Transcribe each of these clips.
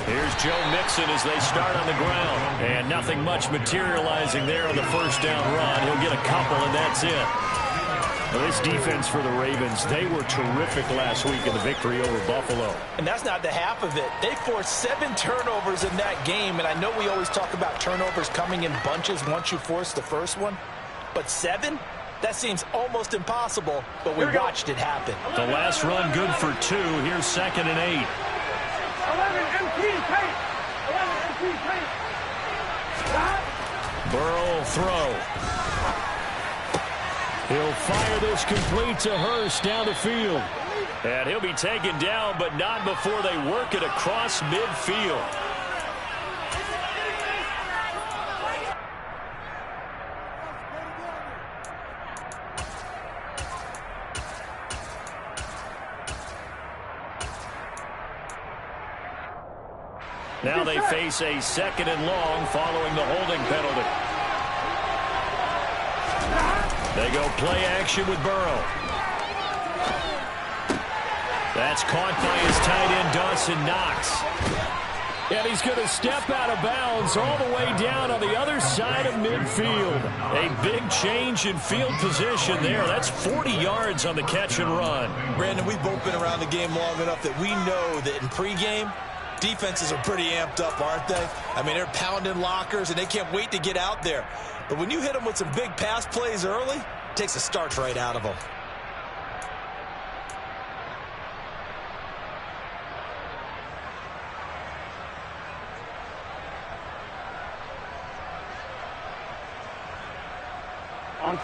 Here's Joe Mixon as they start on the ground. And nothing much materializing there on the first down run. He'll get a couple, and that's it. Well, this defense for the Ravens, they were terrific last week in the victory over Buffalo. And that's not the half of it. They forced 7 turnovers in that game, and I know we always talk about turnovers coming in bunches once you force the first one, but 7? That seems almost impossible, but we watched it happen. The last run good for 2. Here's 2nd and 8. 11 MT pace. 11 MT pace. Burrow throw. He'll fire this complete to Hurst down the field. And he'll be taken down, but not before they work it across midfield. Now they face a 2nd and long following the holding penalty. They go play action with Burrow. That's caught by his tight end, Dawson Knox. And he's going to step out of bounds all the way down on the other side of midfield. A big change in field position there. That's 40 yards on the catch and run. Brandon, we've both been around the game long enough that we know that in pregame, defenses are pretty amped up, aren't they? I mean, they're pounding lockers, and they can't wait to get out there. But when you hit them with some big pass plays early, it takes the starch right out of them.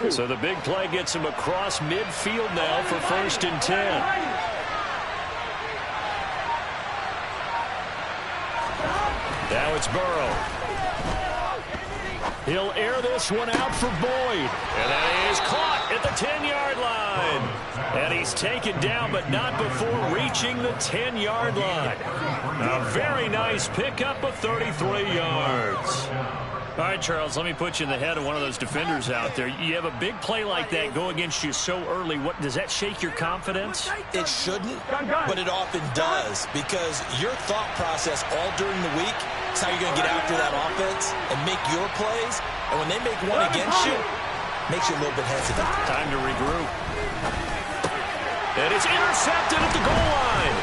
So the big play gets him across midfield now for 1st and 10. Now it's Burrow. He'll air this one out for Boyd. And that is caught at the 10-yard line. And he's taken down, but not before reaching the 10-yard line. A very nice pickup of 33 yards. All right, Charles, let me put you in the head of one of those defenders out there. You have a big play like that go against you so early. What does that shake your confidence? It shouldn't, but it often does, because your thought process all during the week is how you're going to get after that offense and make your plays. And when they make one against you, it makes you a little bit hesitant. Time to regroup. And it's intercepted at the goal line.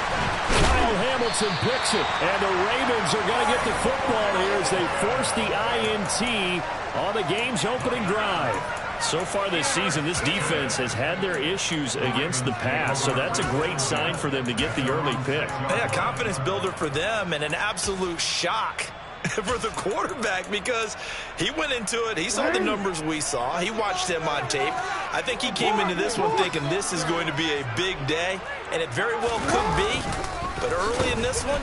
Kyle Hamilton picks it, and the Ravens are going to get the football here as they force the INT on the game's opening drive. So far this season, this defense has had their issues against the pass, so that's a great sign for them to get the early pick. Yeah, confidence builder for them, and an absolute shock for the quarterback, because he went into it, he saw the numbers we saw, he watched them on tape. I think he came into this one thinking this is going to be a big day, and it very well could be, but early in this one,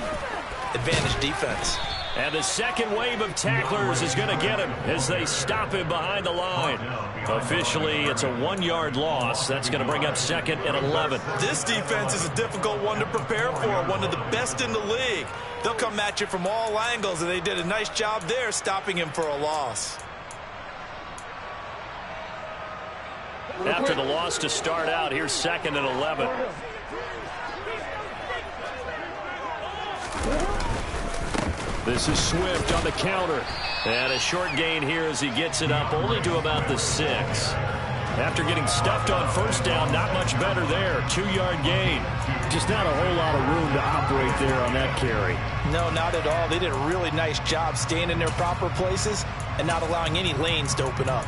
advantage defense. And the second wave of tacklers is going to get him as they stop him behind the line. Officially, it's a 1-yard loss. That's going to bring up 2nd and 11. This defense is a difficult one to prepare for, one of the best in the league. They'll come at you from all angles, and they did a nice job there stopping him for a loss. After the loss to start out, here's 2nd and 11. This is Swift on the counter. And a short gain here as he gets it up only to about the 6. After getting stuffed on first down, not much better there. 2-yard gain. Just not a whole lot of room to operate there on that carry. No, not at all. They did a really nice job staying in their proper places and not allowing any lanes to open up.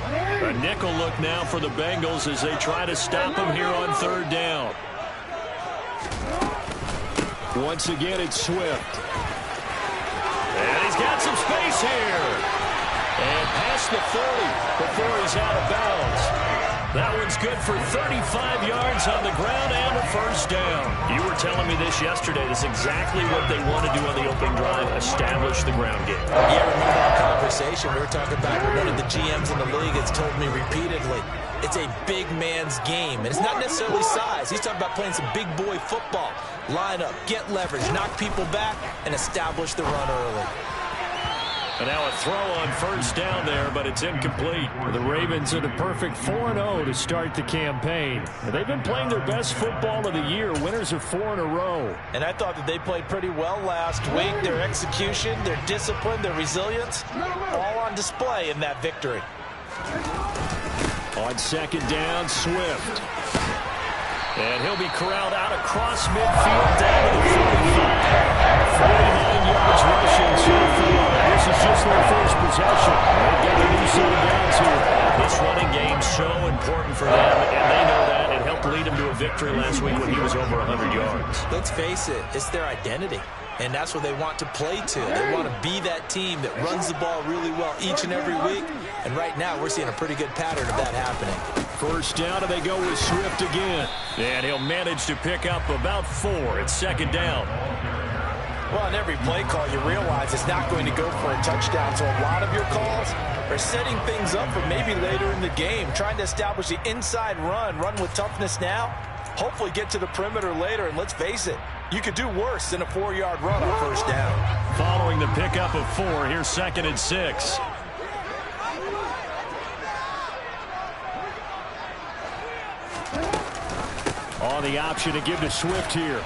A nickel look now for the Bengals as they try to stop him here on 3rd down. Once again, it's Swift. And he's got some space here. And past the 30 before he's out of bounds. That one's good for 35 yards on the ground and a first down. You were telling me this yesterday. This is exactly what they want to do on the opening drive, establish the ground game. Yeah, remember our conversation. We were talking about one of the GMs in the league has told me repeatedly, it's a big man's game. And it's not necessarily size. He's talking about playing some big boy football. Line up, get leverage, knock people back, and establish the run early. And now a throw on first down there, but it's incomplete. The Ravens are the perfect 4-0 to start the campaign. They've been playing their best football of the year. Winners of 4 in a row. And I thought that they played pretty well last week. Their execution, their discipline, their resilience, all on display in that victory. On second down, Swift. And he'll be corralled out across midfield down to the 45. 49 yards rushing so far. This is just their first possession. They've got a new set of downs here. This running game so important for them, and they know that. It helped lead them to a victory last week when he was over 100 yards. Let's face it, it's their identity. And that's what they want to play to. They want to be that team that runs the ball really well each and every week. And right now, we're seeing a pretty good pattern of that happening. First down, and they go with Swift again. And he'll manage to pick up about 4 at second down. Well, in every play call, you realize it's not going to go for a touchdown. So a lot of your calls are setting things up for maybe later in the game, trying to establish the inside run with toughness now, hopefully get to the perimeter later. And let's face it, you could do worse than a 4-yard run on first down. Following the pickup of 4, here's 2nd and 6. On the option to give to Swift here.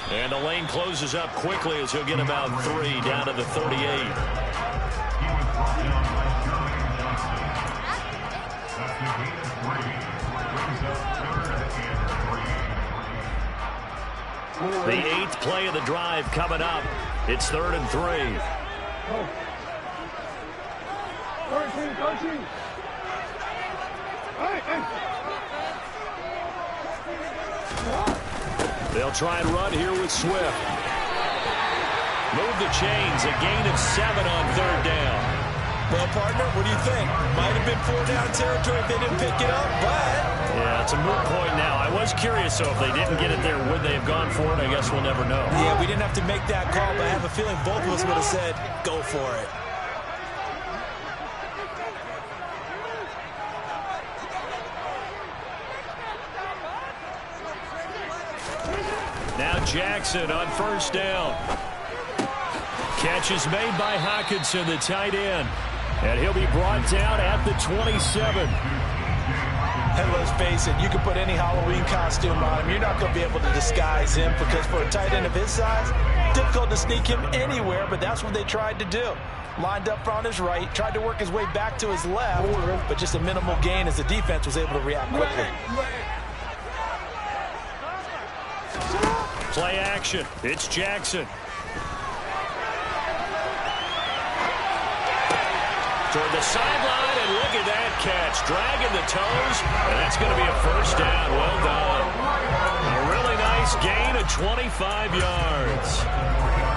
And the lane closes up quickly as he'll get about 3 down to the 38. The 8th play of the drive coming up. It's 3rd and 3. They'll try and run here with Swift. Move the chains. A gain of 7 on 3rd down. Well, partner, what do you think? Might have been 4-down territory if they didn't pick it up, but... Yeah, it's a moot point now. I was curious, so if they didn't get it there, would they have gone for it? I guess we'll never know. Yeah, we didn't have to make that call, but I have a feeling both of us would have said, go for it. Now Jackson on first down. Catch is made by Hockenson, the tight end. And he'll be brought down at the 27. And let's face it, you can put any Halloween costume on him. You're not going to be able to disguise him because for a tight end of his size, difficult to sneak him anywhere, but that's what they tried to do. Lined up on his right, tried to work his way back to his left, but just a minimal gain as the defense was able to react quickly. Play action. It's Jackson. Toward the sideline, and look at that catch. Dragging the toes, and that's going to be a first down. Well done. A really nice gain of 25 yards.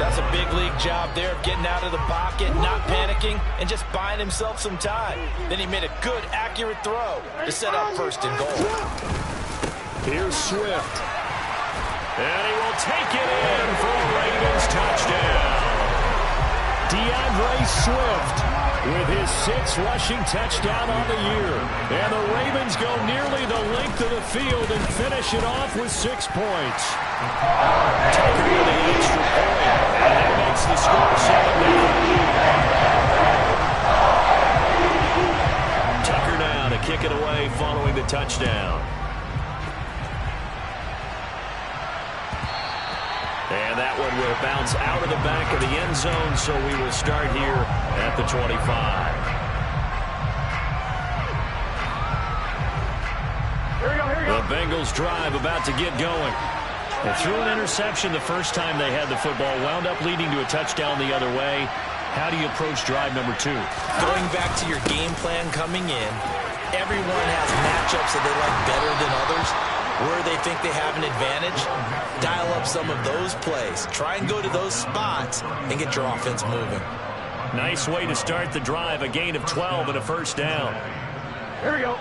That's a big league job there of getting out of the pocket, not panicking, and just buying himself some time. Then he made a good, accurate throw to set up 1st and goal. Here's Swift. And he will take it in for a Ravens touchdown. DeAndre Swift with his 6th rushing touchdown on the year. And the Ravens go nearly the length of the field and finish it off with 6 points. Tucker with the extra point, and that makes the score 7-0. Tucker now to kick it away following the touchdown. And that one will bounce out of the back of the end zone, so we will start here at the 25. The Bengals drive about to get going. They threw an interception the first time they had the football, wound up leading to a touchdown the other way. How do you approach drive number 2? Going back to your game plan coming in, everyone has matchups that they like better than others. Where they think they have an advantage, dial up some of those plays. Try and go to those spots and get your offense moving. Nice way to start the drive. A gain of 12 and a first down. Here we go.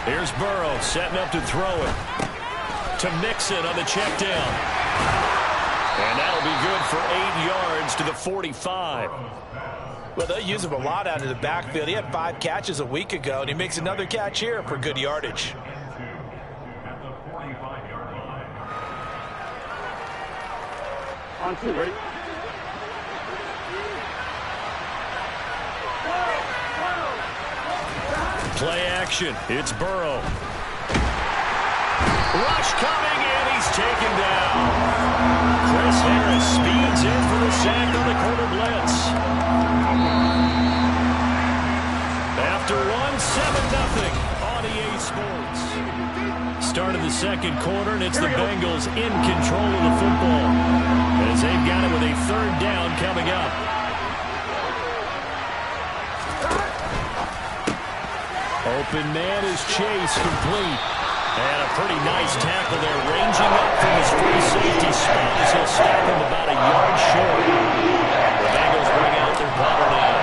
Here's Burrow setting up to throw it. To Mixon on the check down. And that'll be good for 8 yards to the 45. Well, they'll use him a lot out of the backfield. He had 5 catches a week ago, and he makes another catch here for good yardage. On 2, ready? Play action. It's Burrow. Rush coming, and he's taken down. Chris Harris speeds in for the sack on the corner blitz. After one, 7-0 on EA Sports. Start of the second quarter, and it's the Bengals in control of the football as they've got it with a 3rd down coming up. Open man is Chase, complete. And a pretty nice tackle there, ranging up from his free safety spot as he'll stop him about a yard short. The Bengals bring out their punter now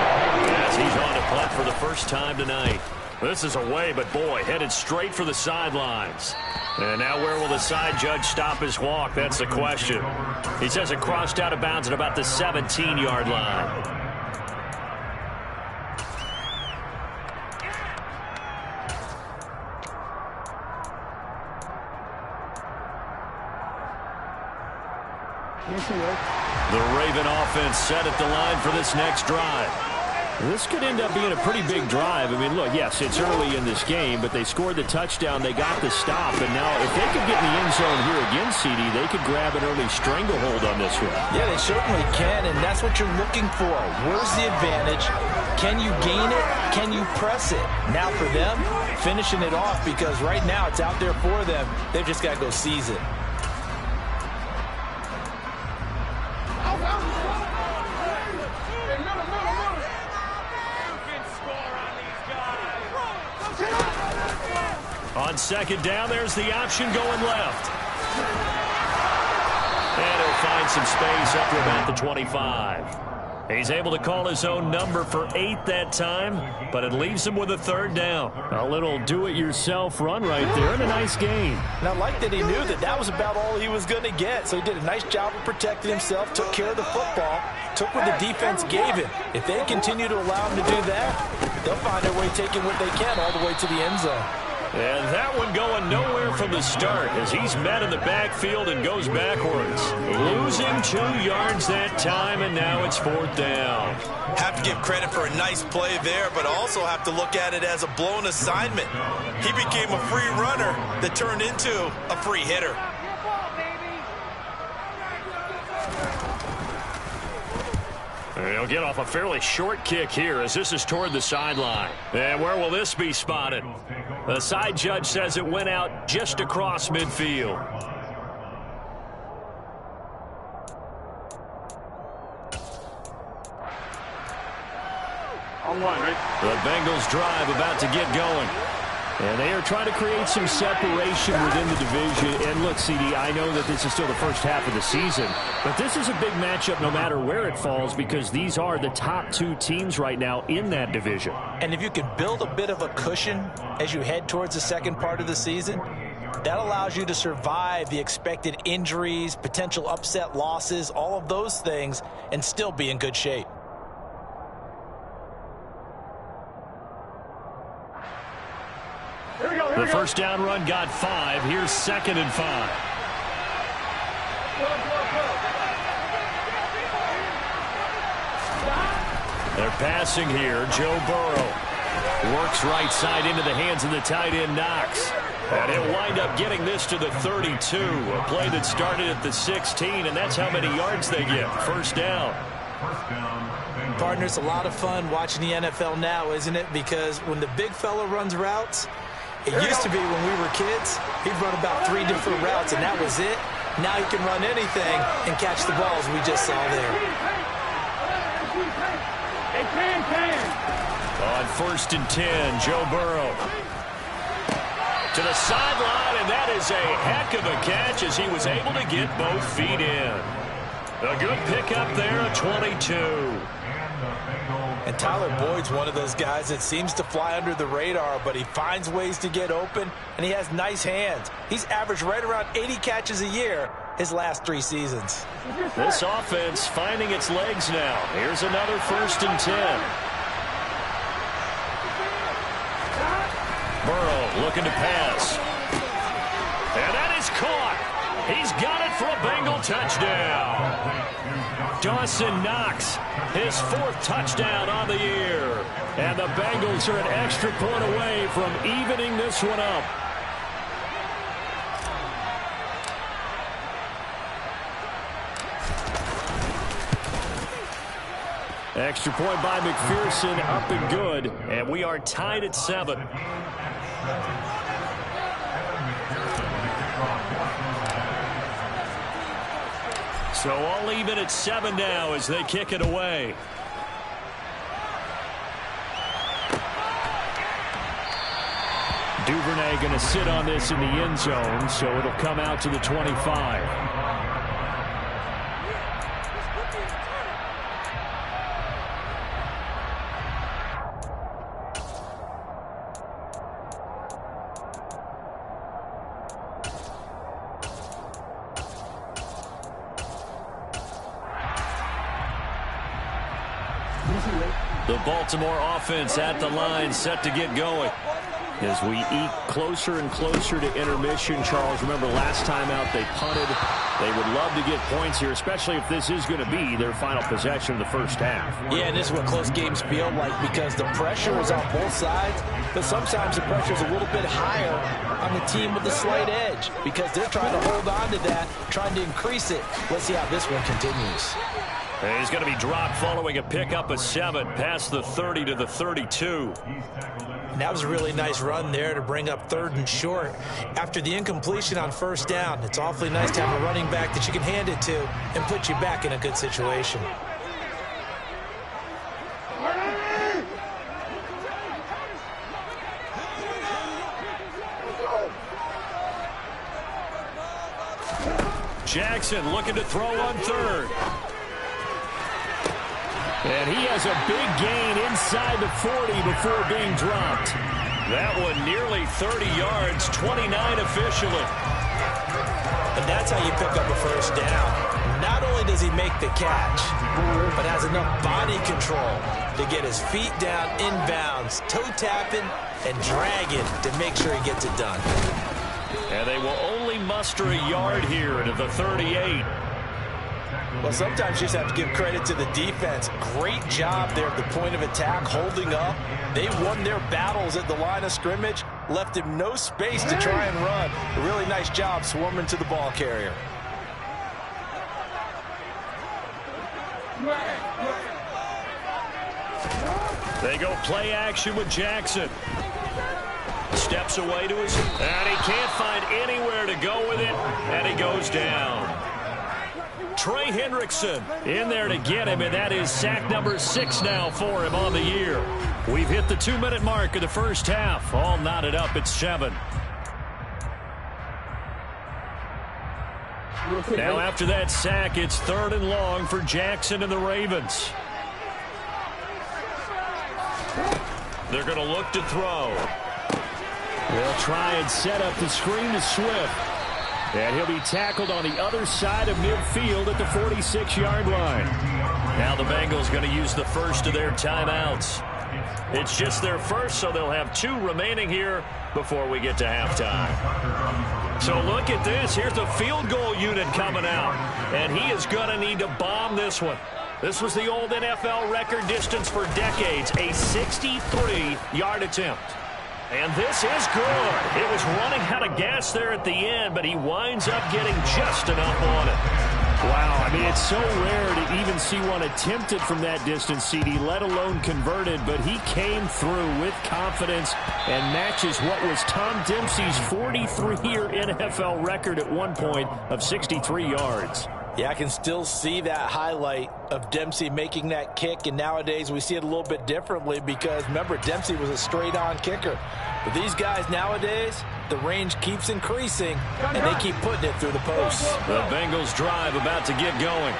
as he's on to punt for the first time tonight. This is away, but boy, headed straight for the sidelines. And now where will the side judge stop his walk? That's the question. He says it crossed out of bounds at about the 17-yard line. The Raven offense set at the line for this next drive. This could end up being a pretty big drive. I mean, look, yes, it's early in this game, but they scored the touchdown. They got the stop, and now if they could get in the end zone here again, CD, they could grab an early stranglehold on this one. Yeah, they certainly can, and that's what you're looking for. Where's the advantage? Can you gain it? Can you press it? Now for them, finishing it off, because right now it's out there for them. They've just got to go seize it. On 2nd down, there's the option going left. And he'll find some space up to about the 25. He's able to call his own number for 8 that time, but it leaves him with a 3rd down. A little do-it-yourself run right there and a nice gain. And I like that he knew that that was about all he was going to get, so he did a nice job of protecting himself, took care of the football, took what the defense gave him. If they continue to allow him to do that, they'll find their way taking what they can all the way to the end zone. And that one going nowhere from the start as he's met in the backfield and goes backwards. Losing 2 yards that time, and now it's 4th down. Have to give credit for a nice play there, but also have to look at it as a blown assignment. He became a free runner that turned into a free hitter. He'll get off a fairly short kick here as this is toward the sideline. And where will this be spotted? The side judge says it went out just across midfield. On 1, right? The Bengals drive about to get going. And they are trying to create some separation within the division. And look, CD, I know that this is still the first half of the season, but this is a big matchup no matter where it falls because these are the top 2 teams right now in that division. And if you can build a bit of a cushion as you head towards the second part of the season, that allows you to survive the expected injuries, potential upset losses, all of those things, and still be in good shape. The first down run got 5. Here's 2nd and 5. They're passing here. Joe Burrow works right side into the hands of the tight end Knox. And he'll wind up getting this to the 32. A play that started at the 16, and that's how many yards they get. First down. Partner, it's a lot of fun watching the NFL now, isn't it? Because when the big fella runs routes, it used to be when we were kids, he'd run about 3 different routes, and that was it. Now he can run anything and catch the balls we just saw there. On 1st and 10, Joe Burrow. To the sideline, and that is a heck of a catch as he was able to get both feet in. A good pickup there, a 22. And Tyler Boyd's one of those guys that seems to fly under the radar, but he finds ways to get open, and he has nice hands. He's averaged right around 80 catches a year, his last 3 seasons. This offense finding its legs now. Here's another 1st and 10. Burrow looking to pass. And that is caught. He's got it for a Bengal touchdown. Dawson Knox, his 4th touchdown on the year. And the Bengals are an extra point away from evening this one up. Extra point by McPherson, up and good. And we are tied at 7. So all even at 7 now as they kick it away. Duvernay going to sit on this in the end zone, so it'll come out to the 25. The Baltimore offense at the line, set to get going. As we eke closer and closer to intermission, Charles, remember last time out they punted. They would love to get points here, especially if this is going to be their final possession of the first half. Yeah, and this is what close games feel like because the pressure is on both sides, but sometimes the pressure is a little bit higher on the team with the slight edge because they're trying to hold on to that, trying to increase it. Let's see how this one continues. He's going to be dropped following a pickup of 7 past the 30 to the 32. And that was a really nice run there to bring up 3rd and short. After the incompletion on 1st down, it's awfully nice to have a running back that you can hand it to and put you back in a good situation. Jackson looking to throw on 3rd. And he has a big gain inside the 40 before being dropped. That one nearly 30 yards, 29 officially. And that's how you pick up a 1st down. Not only does he make the catch, but has enough body control to get his feet down inbounds, toe tapping and dragging to make sure he gets it done. And they will only muster a yard here into the 38. Well, sometimes you just have to give credit to the defense. Great job there at the point of attack, holding up. They won their battles at the line of scrimmage, left him no space to try and run. A really nice job swarming to the ball carrier. They go play action with Jackson. Steps away to his, and he can't find anywhere to go with it, and he goes down. Trey Hendrickson in there to get him, and that is sack number 6 now for him on the year. We've hit the 2-minute mark of the first half. All knotted up at 7. Now after that sack, it's 3rd and long for Jackson and the Ravens. They're going to look to throw. They'll try and set up the screen to Swift. And he'll be tackled on the other side of midfield at the 46-yard line. Now the Bengals going to use the first of their timeouts. It's just their first, so they'll have 2 remaining here before we get to halftime. So look at this. Here's the field goal unit coming out. And he is going to need to bomb this one. This was the old NFL record distance for decades, a 63-yard attempt. And this is good. It was running out of gas there at the end, but he winds up getting just enough on it. Wow, I mean, it's so rare to even see one attempted from that distance, CD, let alone converted, but he came through with confidence and matches what was Tom Dempsey's 43-year NFL record at one point of 63 yards. Yeah, I can still see that highlight of Dempsey making that kick, and nowadays we see it a little bit differently because, remember, Dempsey was a straight-on kicker. But these guys nowadays, the range keeps increasing, and they keep putting it through the posts. The Bengals drive about to get going.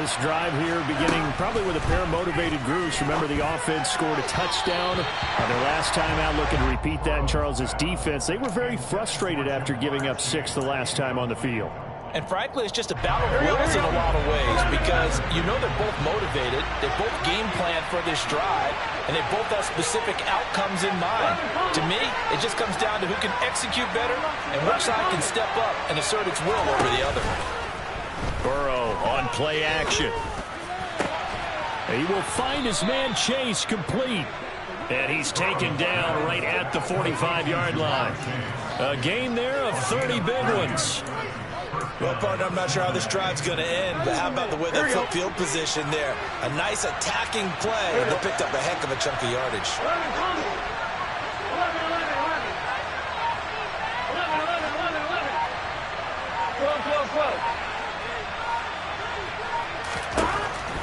This drive here beginning probably with a pair of motivated groups. Remember, the offense scored a touchdown on their last time out. Looking to repeat that in Charles's defense. They were very frustrated after giving up 6 the last time on the field. And frankly, it's just a battle of wills in a lot of ways because you know they're both motivated. They both game plan for this drive, and they both have specific outcomes in mind. To me, it just comes down to who can execute better and which side can step up and assert its will over the other. Burrow on play action. He will find his man Chase complete. And he's taken down right at the 45-yard line. A gain there of 30 big ones. Well, partner, I'm not sure how this drive's going to end, but how about the way they flip field position there? A nice attacking play, and they picked up a heck of a chunk of yardage. 11.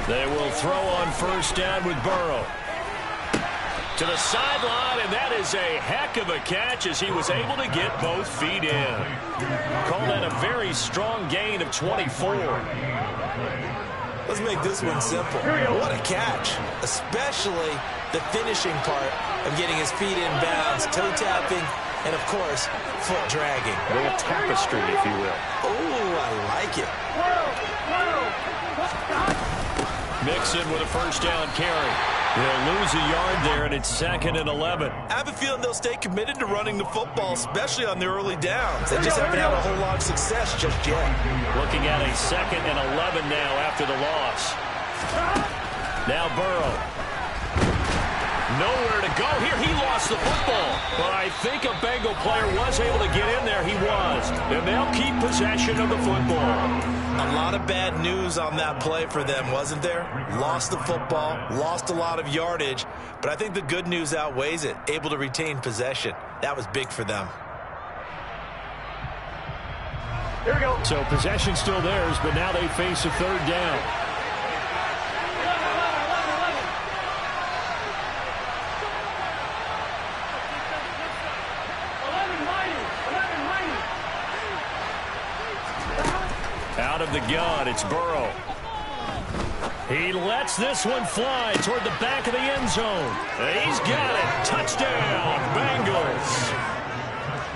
They will throw on first down with Burrow. To the sideline, and that is a heck of a catch as he was able to get both feet in. Call that a very strong gain of 24. Let's make this one simple. What a catch, especially the finishing part of getting his feet in bounds, toe tapping, and of course, foot dragging. A little tapestry, if you will. Oh, I like it. Mixon with a first down carry. They'll lose a yard there, and it's 2nd and 11. I have a feeling they'll stay committed to running the football, especially on the early downs. They just haven't had a whole lot of success just yet. Looking at a 2nd and 11 now after the loss. Now Burrow. Nowhere to go here. He lost the football. But I think a Bengal player was able to get in there. He was. And they'll keep possession of the football. A lot of bad news on that play for them, wasn't there? Lost the football, lost a lot of yardage, but I think the good news outweighs it. Able to retain possession. That was big for them. Here we go. So possession still theirs, but now they face a third down. 11. Out of the gun, it's Burrow. He lets this one fly toward the back of the end zone. He's got it. Touchdown, Bengals.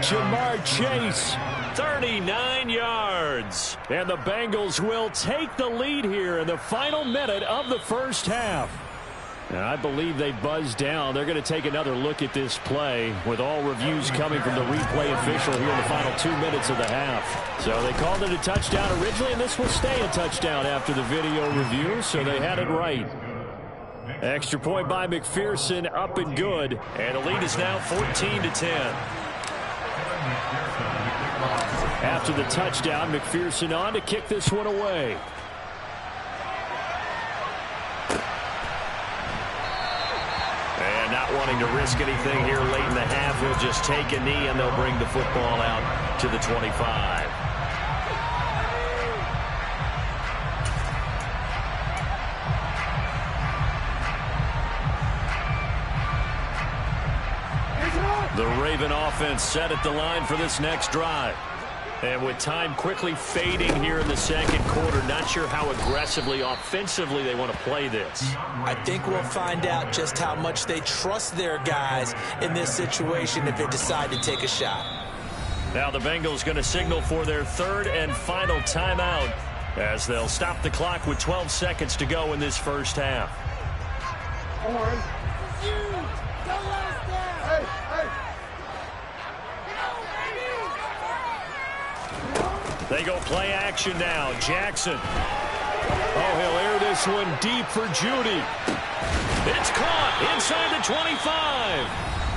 Jamar Chase, 39 yards. And the Bengals will take the lead here in the final minute of the first half. And I believe they buzzed down. They're going to take another look at this play with all reviews coming from the replay official here in the final 2 minutes of the half. So they called it a touchdown originally, and this will stay a touchdown after the video review, so they had it right. Extra point by McPherson, up and good. And the lead is now 14-10. After the touchdown, McPherson on to kick this one away. And not wanting to risk anything here late in the half, he'll just take a knee and they'll bring the football out to the 25. The Raven offense set at the line for this next drive. And with time quickly fading here in the second quarter, not sure how aggressively, offensively they want to play this. I think we'll find out just how much they trust their guys in this situation if they decide to take a shot. Now the Bengals going to signal for their third and final timeout as they'll stop the clock with 12 seconds to go in this first half. They go play action now. Jackson. Oh, he'll air this one deep for Judy. It's caught inside the 25.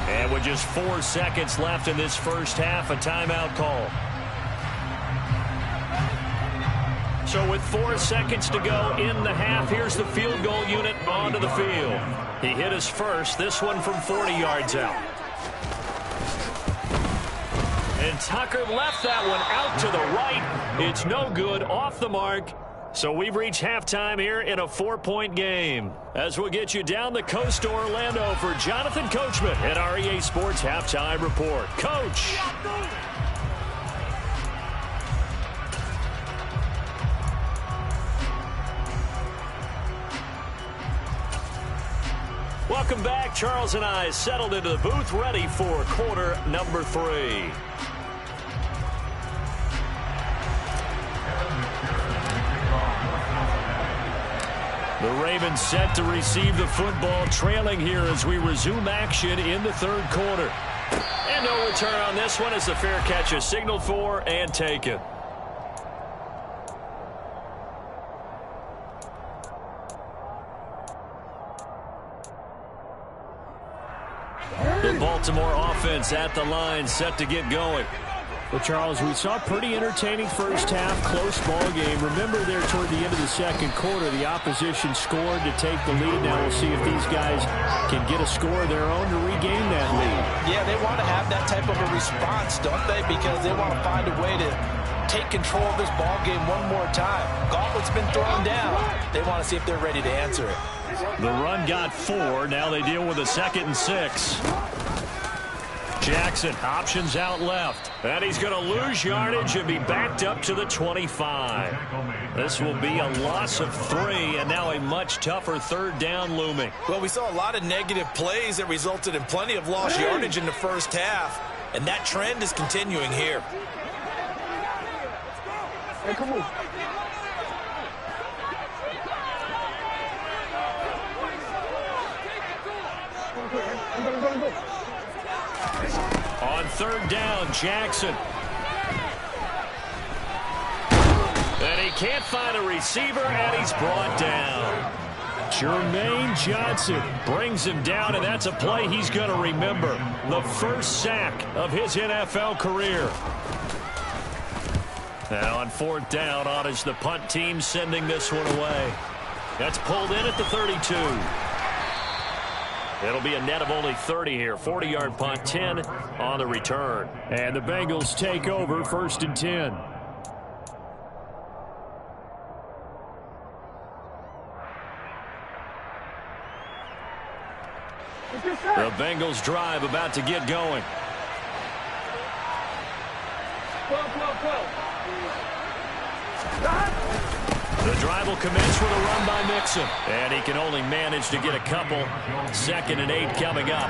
And with just 4 seconds left in this first half, a timeout call. So with 4 seconds to go in the half, here's the field goal unit onto the field. He hit us first, this one from 40 yards out. And Tucker left that one out to the right. It's no good, off the mark. So we've reached halftime here in a 4-point game. As we'll get you down the coast to Orlando for Jonathan Coachman at our EA Sports Halftime Report. Coach. Welcome back. Charles and I settled into the booth, ready for quarter number 3. The Ravens set to receive the football, trailing here as we resume action in the third quarter. And no return on this one as the fair catch is signaled for and taken. The Baltimore offense at the line, set to get going. Well, Charles, we saw a pretty entertaining first half, close ball game. Remember there toward the end of the second quarter, the opposition scored to take the lead. Now we'll see if these guys can get a score of their own to regain that lead. Yeah, they want to have that type of a response, don't they? Because they want to find a way to take control of this ball game one more time. Gauntlet's been thrown down. They want to see if they're ready to answer it. The run got 4. Now they deal with a 2nd and 6. Jackson options out left. And he's going to lose yardage and be backed up to the 25. This will be a loss of 3, and now a much tougher third down looming. Well, we saw a lot of negative plays that resulted in plenty of lost yardage in the first half, and that trend is continuing here. Hey, come on. On third down, Jackson. And he can't find a receiver, and he's brought down. Jermaine Johnson Brings him down, and that's a play he's going to remember. The first sack of his NFL career. Now on fourth down, on is the punt team sending this one away. That's pulled in at the 32. It'll be a net of only 30 here. 40-yard punt, 10 on the return. And the Bengals take over, 1st and 10. The Bengals drive about to get going. 12. The drive will commence with a run by Mixon. And he can only manage to get a couple. 2nd and 8 coming up.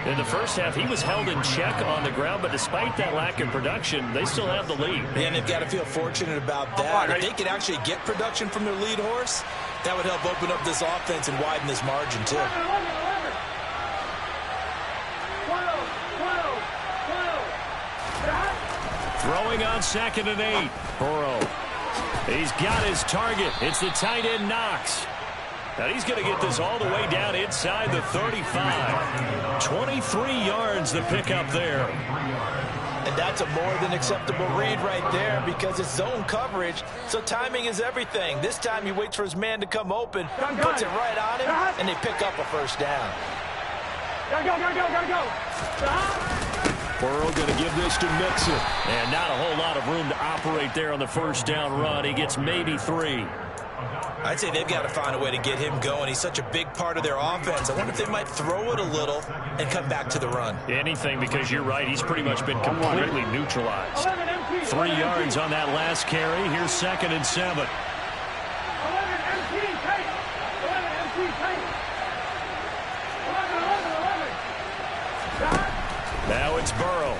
In the first half, he was held in check on the ground, but despite that lack of production, they still have the lead. And they've got to feel fortunate about that. If they could actually get production from their lead horse, that would help open up this offense and widen this margin, too. 12. Throwing on 2nd and 8. Burrow. He's got his target. It's the tight end Knox. And he's going to get this all the way down inside the 35. 23 yards the pickup there. And that's a more than acceptable read right there because it's zone coverage, so timing is everything. This time he waits for his man to come open, puts it right on him, and they pick up a first down. Gotta go. Burrow going to give this to Mixon. And not a whole lot of room to operate there on the first down run. He gets maybe 3. I'd say they've got to find a way to get him going. He's such a big part of their offense. I wonder if they might throw it a little and come back to the run. Anything, because you're right. He's pretty much been completely neutralized. 3 yards on that last carry. Here's 2nd and 7. 11 empty tape. 11 empty tape. 11. Now it's Burrow.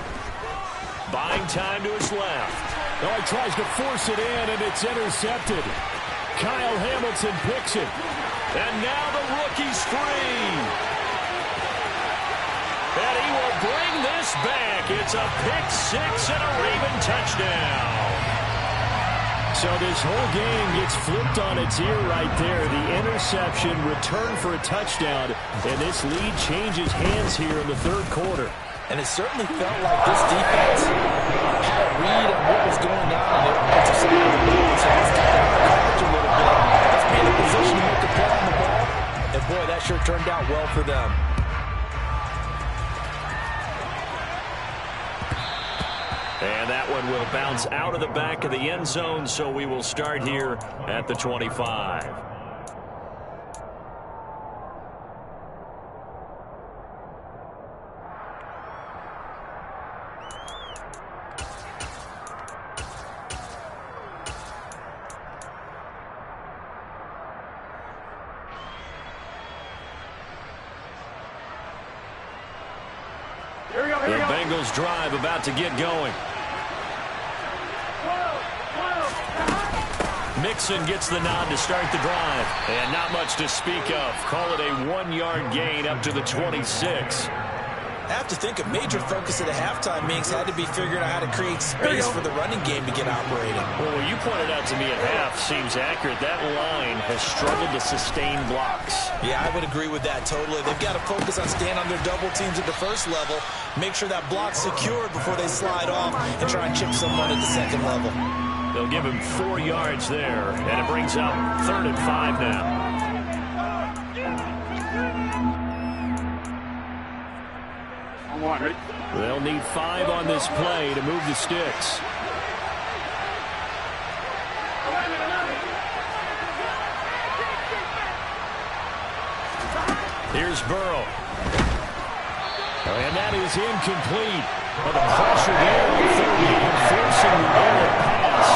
Buying time to his left. Oh, he tries to force it in, and it's intercepted. Kyle Hamilton picks it. And now the rookie's free. And he will bring this back. It's a pick-6 and a Raven touchdown. So this whole game gets flipped on its ear right there. The interception, return for a touchdown, and this lead changes hands here in the third quarter. And it certainly felt like this defense had a read on what was going on in their offensive side of the ball. So let's get down the coverage a little bit. Let's be in a position to make a play on the ball. And boy, that sure turned out well for them. And that one will bounce out of the back of the end zone, so we will start here at the 25. The Bengals drive about to get going. Mixon gets the nod to start the drive. And not much to speak of. Call it a 1-yard gain up to the 26. I have to think a major focus at the halftime meetings had to be figuring out how to create space for the running game to get operating. Well, what you pointed out to me at half seems accurate. That line has struggled to sustain blocks. Yeah, I would agree with that totally. They've got to focus on staying on their double teams at the first level, make sure that block's secured before they slide off and try and chip someone at the second level. They'll give him 4 yards there, and it brings up 3rd and 5 now. They'll need 5 on this play to move the sticks. Here's Burrow. And that is incomplete. But the pressure there on 3rd down, forcing the errant pass.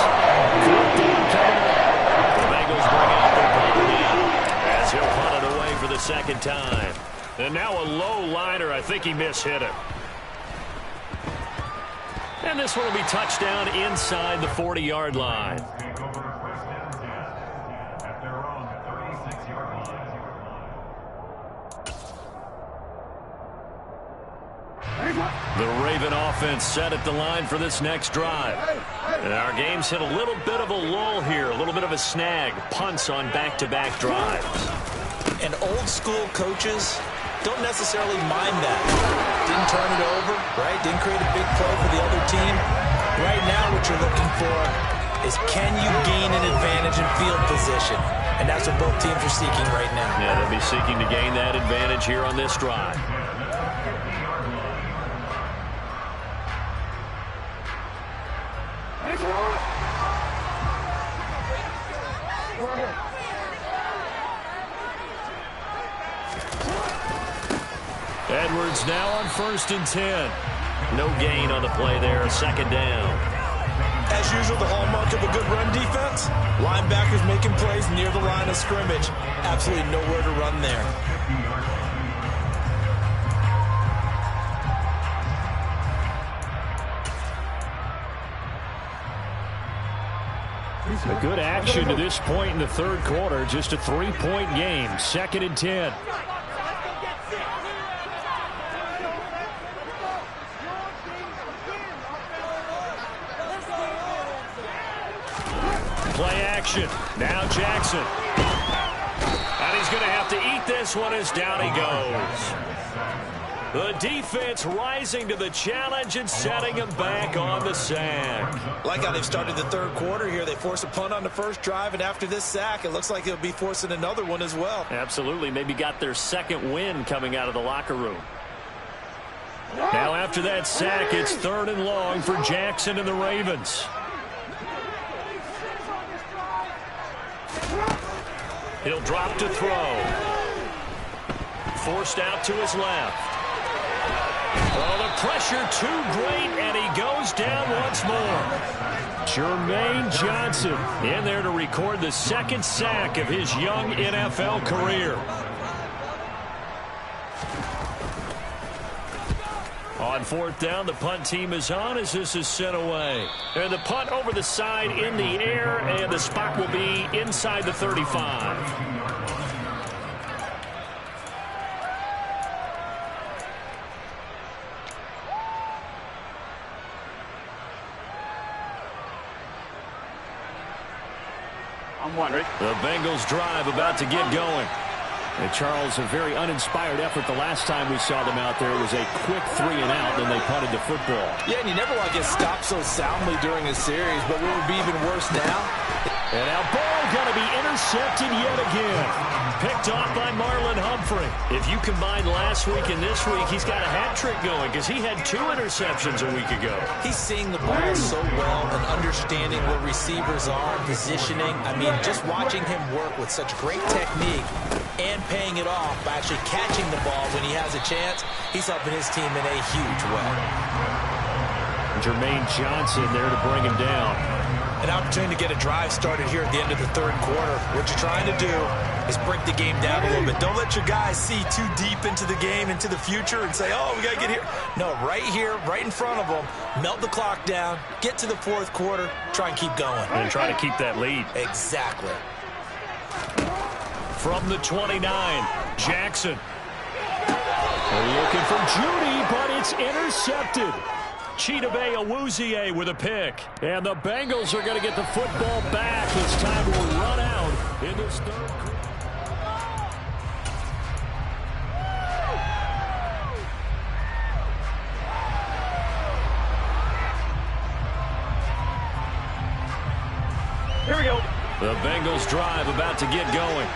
4th down coming up. The Bengals bring out their punter now as he'll punt it away for the 2nd time. And now a low liner. I think he mishit it. And this one will be touchdown inside the 40-yard line. The Raven offense set at the line for this next drive. And our game's hit a little bit of a lull here, a little bit of a snag. Punts on back-to-back drives. And old-school coaches don't necessarily mind that. Didn't turn it over, right? Didn't create a big play for the other team. Right now what you're looking for is can you gain an advantage in field position? And that's what both teams are seeking right now. Yeah, they'll be seeking to gain that advantage here on this drive. Edwards now on 1st and 10. No gain on the play there, 2nd down. As usual, the hallmark of a good run defense, linebackers making plays near the line of scrimmage. Absolutely nowhere to run there. A good action to this point in the 3rd quarter. Just a 3-point game. 2nd and 10. Play action. Now Jackson. And he's going to have to eat this one as down he goes. The defense rising to the challenge and setting him back on the sack. Like how they've started the 3rd quarter here. They force a punt on the first drive, and after this sack, it looks like they'll be forcing another one as well. Absolutely. Maybe got their 2nd win coming out of the locker room. Now after that sack, it's 3rd and long for Jackson and the Ravens. He'll drop to throw. Forced out to his left. Oh, the pressure too great, and he goes down once more. Jermaine Johnson in there to record the 2nd sack of his young NFL career. On 4th down, the punt team is on as this is sent away. And the punt over the side in the air, and the spot will be inside the 35. The Bengals drive about to get going. And Charles, a very uninspired effort the last time we saw them out there. It was a quick 3 and out, then they punted the football. Yeah, and you never want to get stopped so soundly during a series, but what would be even worse now? And now ball going to be intercepted yet again. Picked off by Marlon Humphrey. If you combine last week and this week, he's got a hat trick going because he had 2 interceptions a week ago. He's seeing the ball so well and understanding where receivers are, positioning. I mean, just watching him work with such great technique and paying it off by actually catching the ball when he has a chance, he's helping his team in a huge way. Jermaine Johnson there to bring him down. An opportunity to get a drive started here at the end of the third quarter. What you're trying to do is break the game down a little bit. Don't let your guys see too deep into the game, into the future, and say, oh, we got to get here. No, right here, right in front of them, melt the clock down, get to the fourth quarter, try and keep going. And try to keep that lead. Exactly. From the 29, Jackson. They're looking for Judy, but it's intercepted. Chidobe Awuzie with a pick. And the Bengals are going to get the football back as time will run out in this third quarter. Here we go. The Bengals drive about to get going.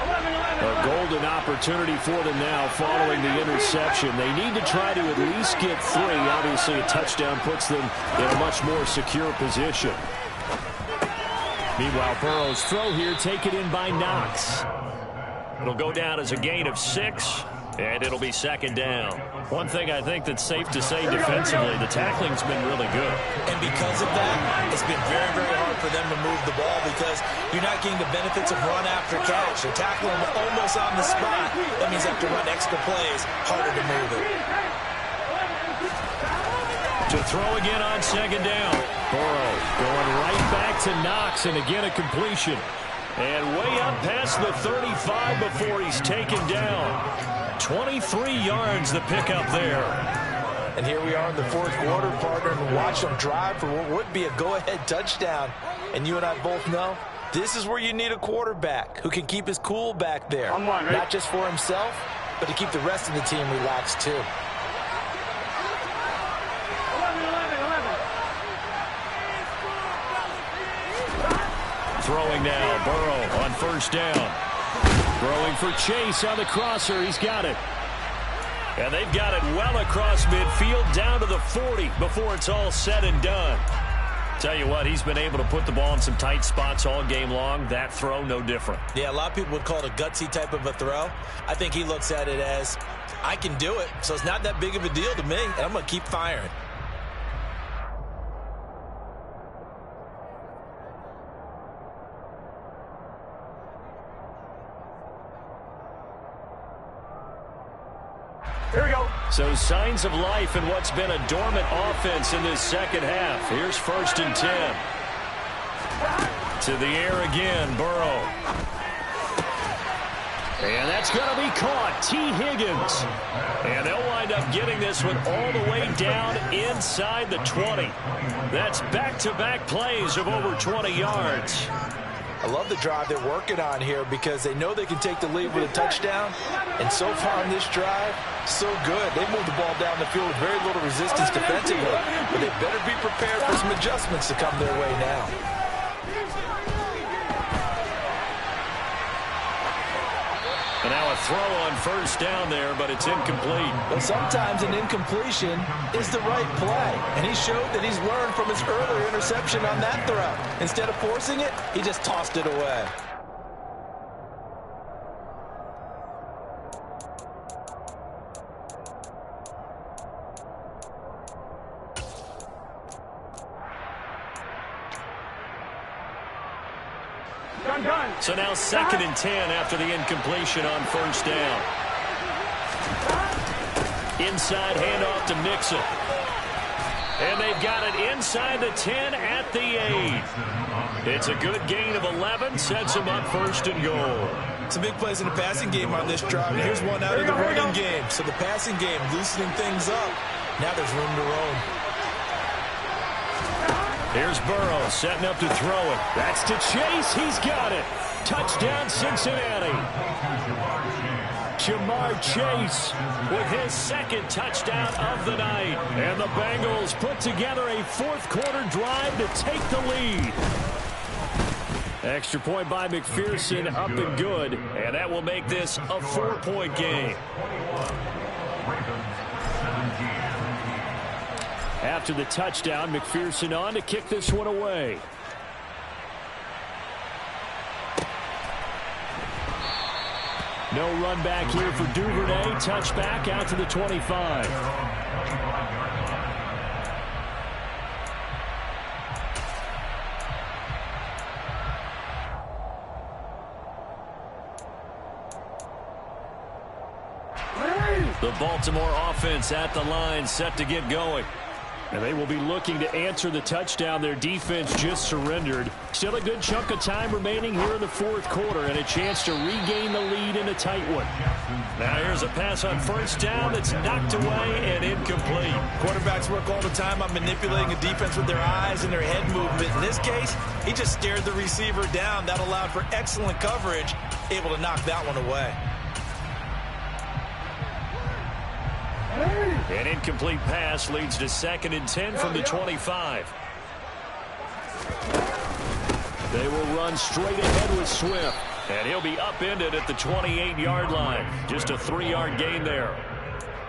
A golden opportunity for them now following the interception. They need to try to at least get 3. Obviously, a touchdown puts them in a much more secure position. Meanwhile, Burrow's throw here taken in by Knox. It'll go down as a gain of 6, and it'll be second down. One thing I think that's safe to say defensively, the tackling's been really good. And because of that, it's been very, very hard for them to move the ball because you're not getting the benefits of run after catch. They're tackling them almost on the spot. That means they have to run extra plays, harder to move it. To throw again on second down. Burrow going right back to Knox, and again a completion. And way up past the 35 before he's taken down. 23 yards the pickup there. And here we are in the fourth quarter, partner, and watch them drive for what would be a go-ahead touchdown. And you and I both know this is where you need a quarterback who can keep his cool back there. Not just for himself, but to keep the rest of the team relaxed too. 11. Throwing now, Burrow on first down. Throwing for Chase on the crosser. He's got it. And they've got it well across midfield down to the 40 before it's all said and done. Tell you what, he's been able to put the ball in some tight spots all game long. That throw, no different. Yeah, a lot of people would call it a gutsy type of a throw. I think he looks at it as, I can do it, so it's not that big of a deal to me, and I'm going to keep firing. Here we go. So signs of life in what's been a dormant offense in this second half. Here's 1st and 10. To the air again, Burrow. And that's going to be caught. T. Higgins. And they'll wind up getting this one all the way down inside the 20. That's back-to-back plays of over 20 yards. I love the drive they're working on here because they know they can take the lead with a touchdown. And so far on this drive, so good. They move the ball down the field with very little resistance defensively. But they better be prepared for some adjustments to come their way now. And now a throw on first down there, but it's incomplete. But sometimes an incompletion is the right play. And he showed that he's learned from his earlier interception on that throw. Instead of forcing it, he just tossed it away. So now 2nd and 10 after the incompletion on first down. Inside handoff to Mixon. And they've got it inside the 10 at the 8. It's a good gain of 11, sets them up 1st and goal. Some big plays in the passing game on this drive. And here's one out of the running game. So the passing game loosening things up. Now there's room to roam. Here's Burrow setting up to throw it. That's to Chase. He's got it. Touchdown, Cincinnati. Jamar Chase with his 2nd touchdown of the night. And the Bengals put together a fourth-quarter drive to take the lead. Extra point by McPherson, up and good. And that will make this a 4-point game. After the touchdown, McPherson on to kick this one away. No run back here for Duvernay. Touchback out to the 25. The Baltimore offense at the line, set to get going. And they will be looking to answer the touchdown their defense just surrendered. Still a good chunk of time remaining here in the fourth quarter and a chance to regain the lead in a tight one. Now here's a pass on first down that's knocked away and incomplete. Quarterbacks work all the time on manipulating a defense with their eyes and their head movement. In this case, he just stared the receiver down. That allowed for excellent coverage, able to knock that one away. An incomplete pass leads to 2nd and 10 from the 25. They will run straight ahead with Swift. And he'll be upended at the 28-yard line. Just a 3-yard gain there.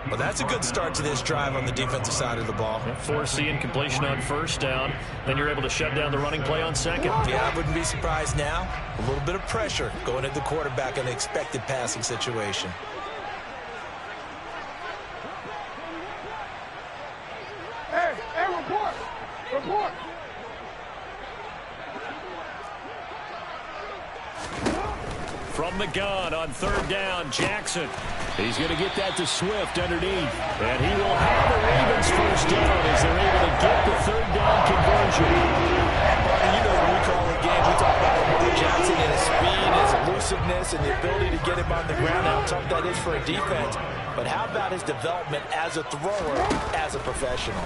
Well, that's a good start to this drive on the defensive side of the ball. Force the incompletion on first down. Then you're able to shut down the running play on second. Yeah, I wouldn't be surprised now. A little bit of pressure going at the quarterback in an expected passing situation. Hey, report! Report! From the gun on 3rd down, Jackson. He's going to get that to Swift underneath. And he will have the Ravens first down as they're able to get the 3rd down conversion. Barney, you know when we call a game, we talk about Lamar Jackson and his speed, his elusiveness, and the ability to get him on the ground, how tough that is for a defense. But how about his development as a thrower, as a professional?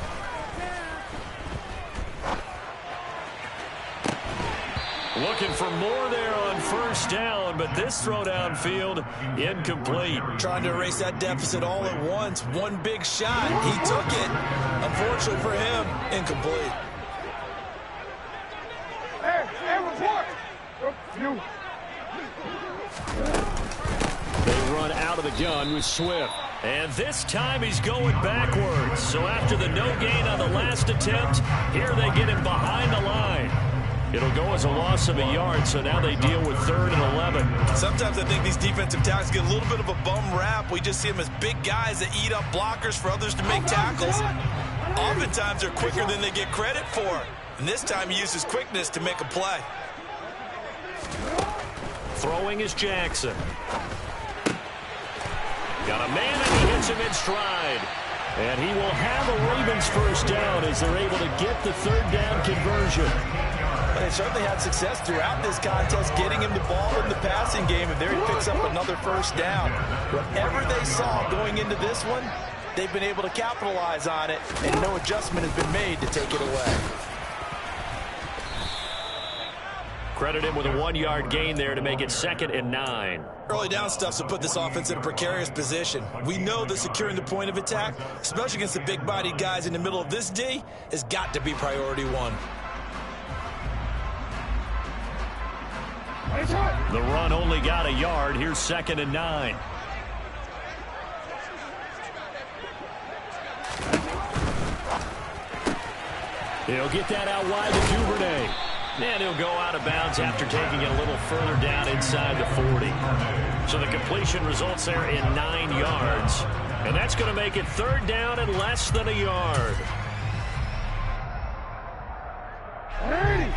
Looking for more there on first down, but this throw downfield, incomplete. Trying to erase that deficit all at once. One big shot. He took it. Unfortunately for him, incomplete. Hey, report! You. They run out of the gun with Swift. And this time he's going backwards. So after the no gain on the last attempt, here they get him behind the line. It'll go as a loss of a yard, so now they deal with 3rd and 11. Sometimes I think these defensive tackles get a little bit of a bum rap. We just see them as big guys that eat up blockers for others to make tackles. Oftentimes they're quicker than they get credit for. And this time he uses quickness to make a play. Throwing is Jackson. Got a man and he hits him in stride. And he will have a Ravens first down as they're able to get the 3rd down conversion. They certainly had success throughout this contest getting him the ball in the passing game, and there he picks up another first down. Whatever they saw going into this one, they've been able to capitalize on it, and no adjustment has been made to take it away. Credit him with a 1-yard gain there to make it 2nd and 9. Early down stuff will put this offense in a precarious position. We know that securing the point of attack, especially against the big-bodied guys in the middle of this D, has got to be priority 1. The run only got a yard. Here's 2nd and 9. He'll get that out wide to Duvernay. And he'll go out of bounds after taking it a little further down inside the 40. So the completion results there in 9 yards. And that's going to make it 3rd down and less than a yard. Hey!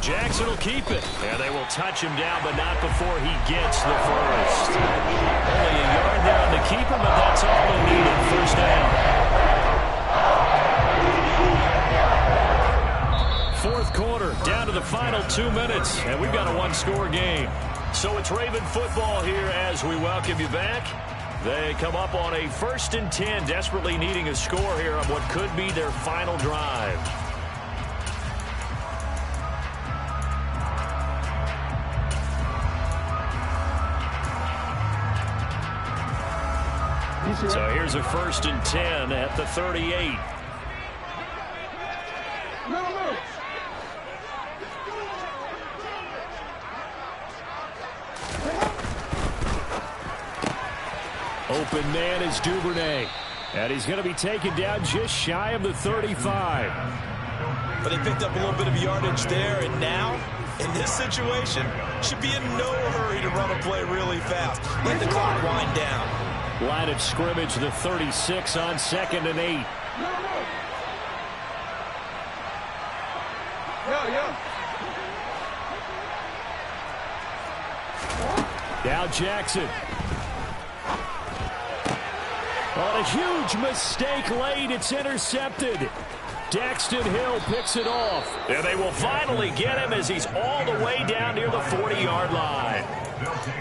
Jackson will keep it. And they will touch him down, but not before he gets the first. Only a yard down to keep him, but that's all they needed. First down. 4th quarter, down to the final 2 minutes, and we've got a 1-score game. So it's Raven football here as we welcome you back. They come up on a 1st and 10, desperately needing a score here on what could be their final drive. So here's a 1st and 10 at the 38. Open man is Duvernay. And he's going to be taken down just shy of the 35. But they picked up a little bit of yardage there, and now, in this situation, should be in no hurry to run a play really fast. Let the clock wind down. Line of scrimmage, the 36 on 2nd and 8. Now Jackson. On a huge mistake late, it's intercepted. Daxton Hill picks it off. And they will finally get him as he's all the way down near the 40-yard line.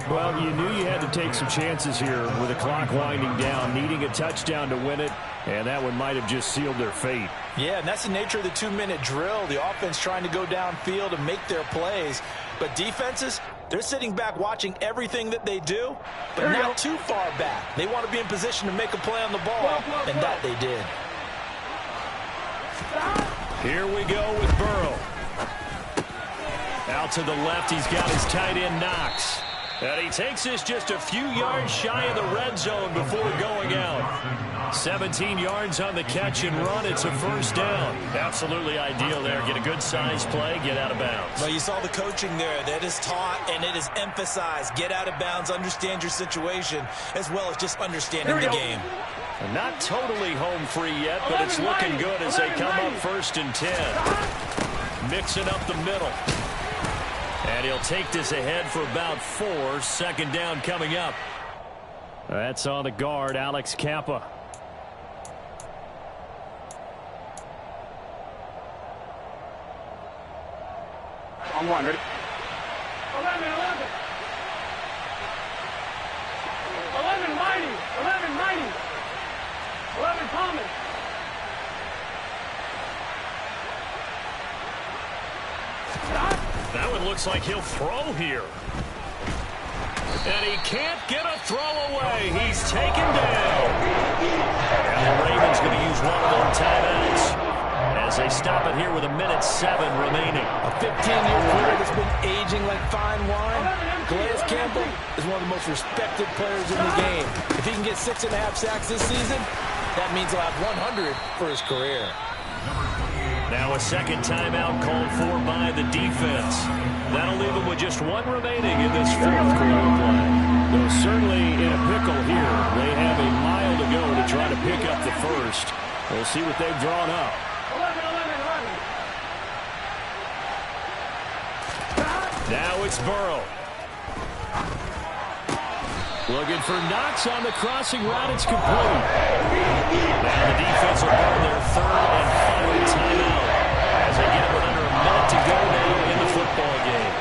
Well, you knew you had to take some chances here with the clock winding down, needing a touchdown to win it, and that one might have just sealed their fate. Yeah, and that's the nature of the 2-minute drill. The offense trying to go downfield and make their plays. But defenses, they're sitting back watching everything that they do, but not too far back. They want to be in position to make a play on the ball, and that they did. Here we go with Burrow. Out to the left, he's got his tight end Knox. And he takes this just a few yards shy of the red zone before going out. 17 yards on the catch and run. It's a first down. Absolutely ideal there. Get a good size play, get out of bounds. Well, you saw the coaching there. That is taught and it is emphasized. Get out of bounds, understand your situation, as well as just understanding the game. Not totally home free yet, but it's looking good as they come up 1st and 10. Mixing up the middle. And he'll take this ahead for about 4. 2nd down coming up. That's on the guard, Alex Kappa. I'm one, ready? 11, Mighty. 11, Thomas. That one looks like he'll throw here. And he can't get a throw away. He's taken down. And the Ravens going to use one of their timeouts as they stop it here with 1:07 remaining. A 15-year career that's been aging like fine wine. Calais Campbell is one of the most respected players in the game. If he can get 6.5 sacks this season, that means he'll have 100 for his career. Now a second timeout called for by the defense. That'll leave them with just 1 remaining in this 4th quarter play. They're certainly in a pickle here. They have a mile to go to try to pick up the first. We'll see what they've drawn up. 11. Now it's Burrow. Looking for Knox on the crossing route. It's complete. Now the defense will burn their 3rd and final timeout as they get it with under 1 minute to go now in the football game.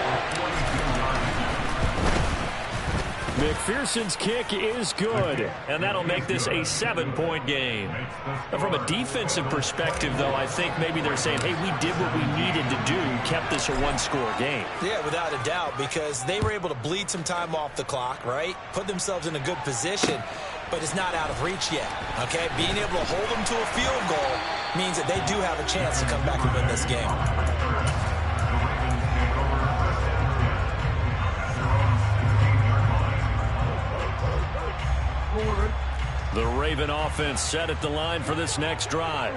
McPherson's kick is good. And that'll make this a 7-point game. Now, from a defensive perspective, though, I think maybe they're saying, hey, we did what we needed to do, kept this a 1-score game. Yeah, without a doubt, because they were able to bleed some time off the clock, right? Put themselves in a good position, but it's not out of reach yet, okay? Being able to hold them to a field goal means that they do have a chance to come back and win this game. The Raven offense set at the line for this next drive.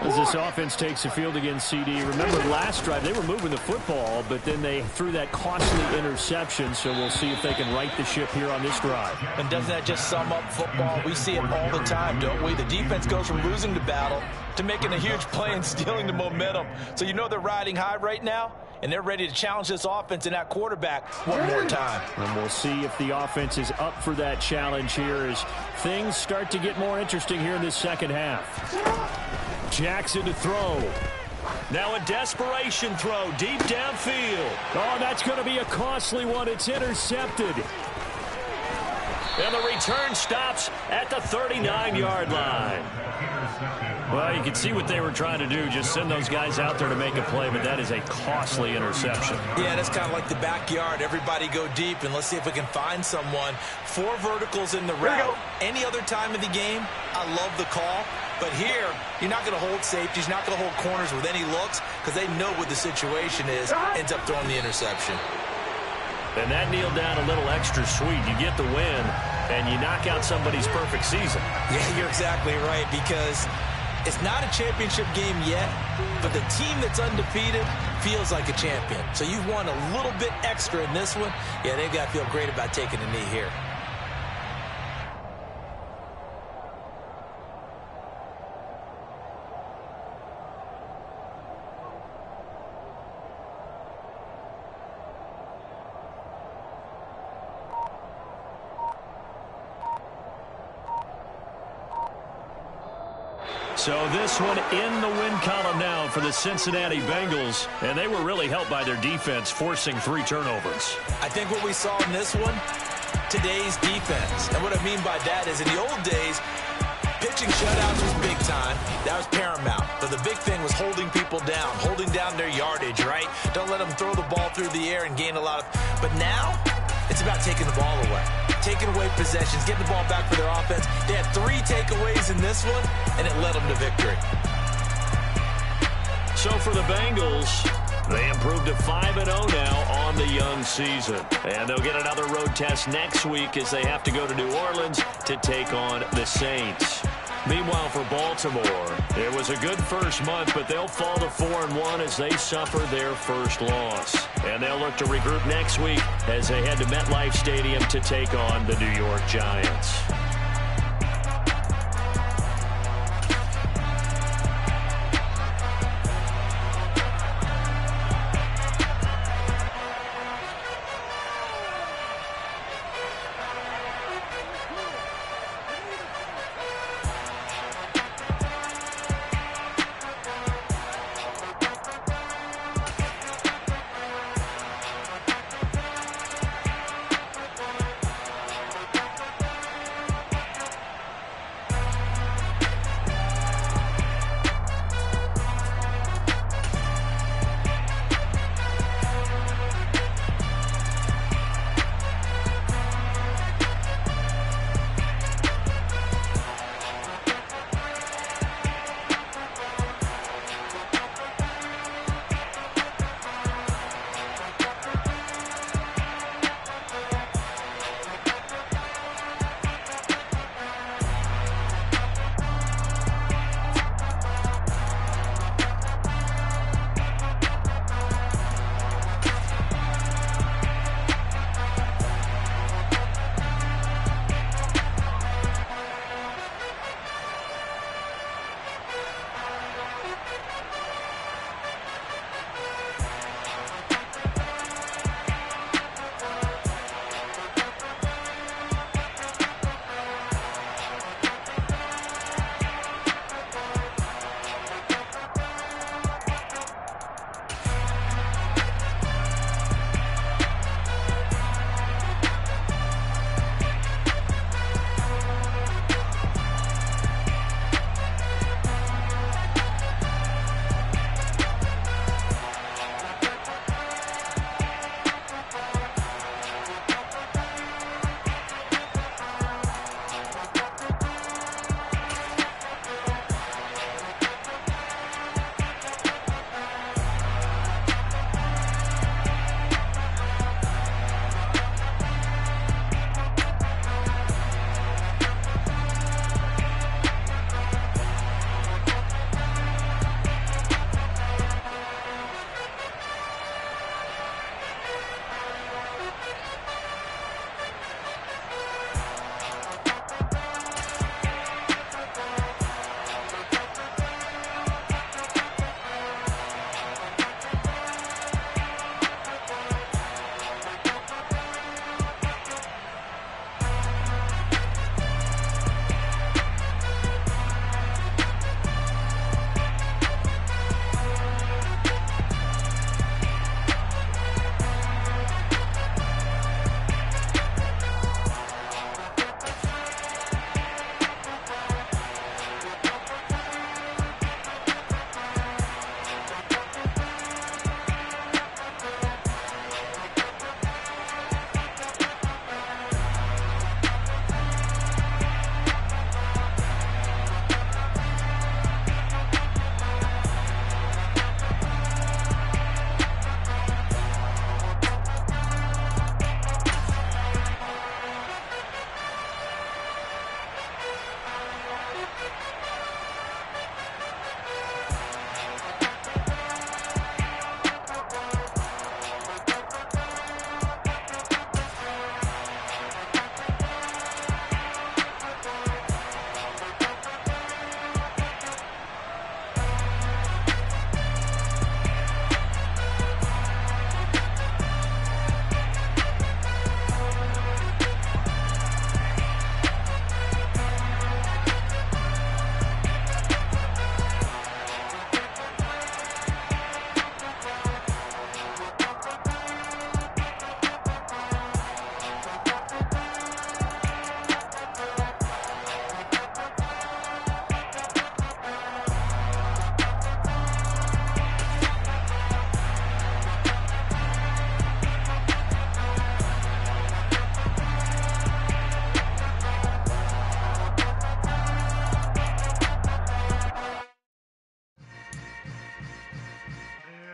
As this offense takes the field against CD, remember last drive they were moving the football, but then they threw that costly interception, so we'll see if they can right the ship here on this drive. And doesn't that just sum up football? We see it all the time, don't we? The defense goes from losing the battle to making a huge play and stealing the momentum. So you know they're riding high right now, and they're ready to challenge this offense and that quarterback one more time. And we'll see if the offense is up for that challenge here as things start to get more interesting here in this second half. Jackson to throw. Now a desperation throw deep downfield. Oh, that's going to be a costly one. It's intercepted. And the return stops at the 39-yard line. Well, you can see what they were trying to do, just send those guys out there to make a play, but that is a costly interception. Yeah, that's kind of like the backyard. Everybody go deep, and let's see if we can find someone. 4 verticals in the route. Any other time of the game, I love the call. But here, you're not going to hold safeties, not going to hold corners with any looks, because they know what the situation is, ends up throwing the interception. And that kneeled down a little extra sweet. You get the win, and you knock out somebody's perfect season. Yeah, you're exactly right, because it's not a championship game yet, but the team that's undefeated feels like a champion. So you've won a little bit extra in this one. Yeah, they've got to feel great about taking a knee here. So this one in the win column now for the Cincinnati Bengals, and they were really helped by their defense, forcing 3 turnovers. I think what we saw in this one, today's defense. And what I mean by that is in the old days, pitching shutouts was big time. That was paramount. But the big thing was holding people down, holding down their yardage, right? Don't let them throw the ball through the air and gain a lot of... But now, it's about taking the ball away. Taking away possessions, getting the ball back for their offense. They had 3 takeaways in this one, and it led them to victory. So for the Bengals, they improved to 5-0 now on the young season. And they'll get another road test next week as they have to go to New Orleans to take on the Saints. Meanwhile, for Baltimore, it was a good first month, but they'll fall to 4-1 as they suffer their first loss. And they'll look to regroup next week as they head to MetLife Stadium to take on the New York Giants.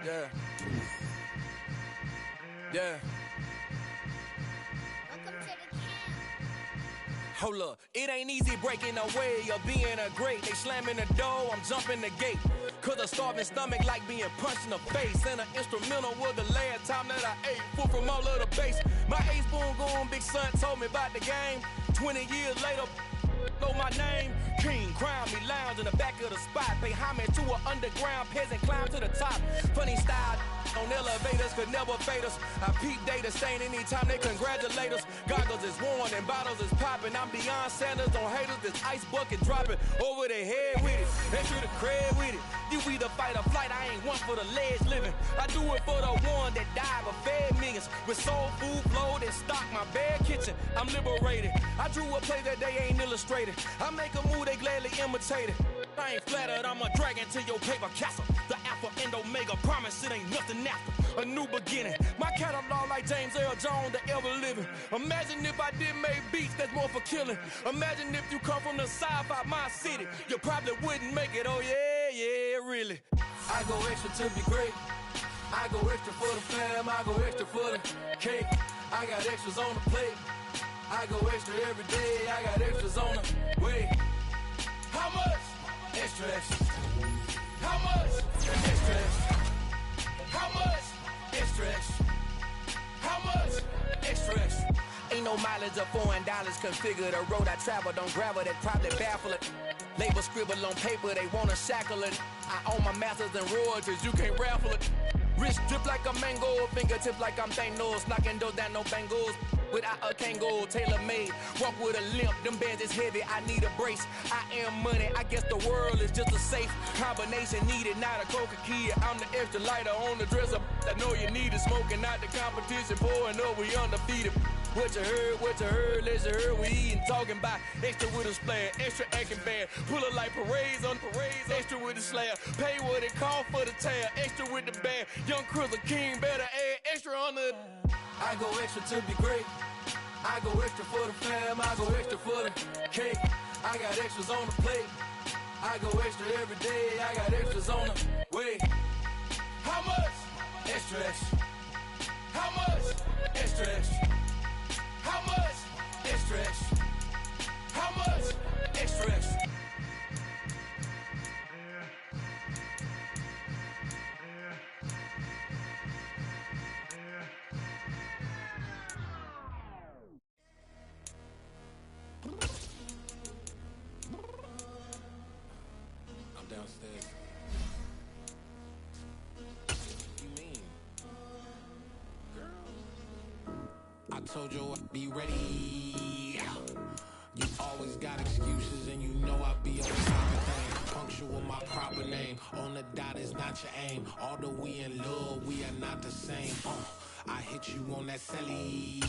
Yeah. Yeah. Hold up, it ain't easy breaking away or being a great. They slamming the door, I'm jumping the gate. Cause a starving stomach like being punched in the face. And an instrumental was the last time that I ate food from all of the bass. My ace boom goon, big son told me about the game. 20 years later, know my name. King, crown me, lounge in the back of the spot. Pay homage to an underground peasant, climb to the top. Funny style on elevators could never fade us. I peep data stain anytime they congratulate us. Goggles is worn and bottles is popping. I'm beyond Sanders on haters, this ice bucket dropping over their head with it. Extra the cred with it. You either fight or flight, I ain't one for the ledge living. I do it for the one that died but fed millions. With soul food flowed and stock my bare kitchen. I'm liberated. I drew a play that they ain't illustrated. I make a move, they gladly imitate it. I ain't flattered, I'm a dragon to your paper castle. The Alpha and Omega, promise it ain't nothing after. A new beginning. My catalog like James Earl Jones, the ever living. Imagine if I didn't make beats, that's more for killing. Imagine if you come from the sci-fi, my city. You probably wouldn't make it, oh yeah, yeah, really. I go extra to be great. I go extra for the fam, I go extra for the cake. I got extras on the plate. I go extra every day, I got extras on the way. How much? Extra, extra. How much? Extra, extra. How much? Extra, extra. How much? Extra, extra. Ain't no mileage of $4 configure the road I travel. Don't gravel that probably baffle it. Label scribble on paper, they wanna shackle it. I own my masters and royalties, you can't raffle it. Wrist drip like a mango, fingertips like I'm Thanos. Knocking those down, no bangles. Without a Kango, tailor-made. Walk with a limp, them bands is heavy, I need a brace. I am money, I guess the world is just a safe combination needed, not a coca key. I'm the extra lighter on the dresser. I know you need it, smoking out the competition, pouring up, we undefeated. What you heard, let's hear we eatin', talking about extra with a splash, extra acting bad. Pull it like parades on parades, extra with the slab. Pay what it cost for the tab, extra with the bag. Young Crizzle King, better add extra on the. I go extra to be great. I go extra for the fam, I go extra for the cake. I got extras on the plate. I go extra every day, I got extras on the way. How much? Extra, extra. How much? Extra, extra. How much? Extra, extra. How much? Extra, extra. I'm downstairs. You mean? Girl, I told you I'd be ready. You always got excuses and you know I be on top of things. Punctual my proper name. On the dot is not your aim. Although we in love, we are not the same. I hit you on that celly.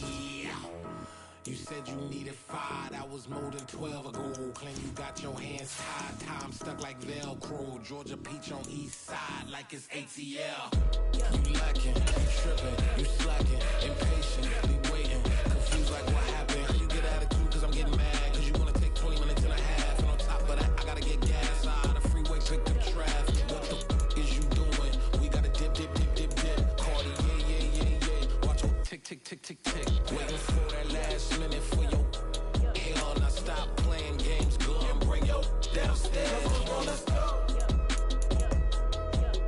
You said you needed 5, that was more than 12 ago. Claim you got your hands tied, time stuck like Velcro. Georgia Peach on east side like it's ATL. You lacking, you tripping, you slacking, impatient, be waiting, confused like what happened. How you get attitude cause I'm getting mad, cause you wanna take 20 minutes and a half. And on top of that, I gotta get gas out of the freeway, pick up traffic. What the is you doing? We gotta dip, dip, dip, dip, dip. Cardi, yeah. Watch your tick, tick, tick, tick, tick. Waiting for that last minute for your hell. Now stop playing games, girl, and bring your downstairs. Come on, girl, let's go.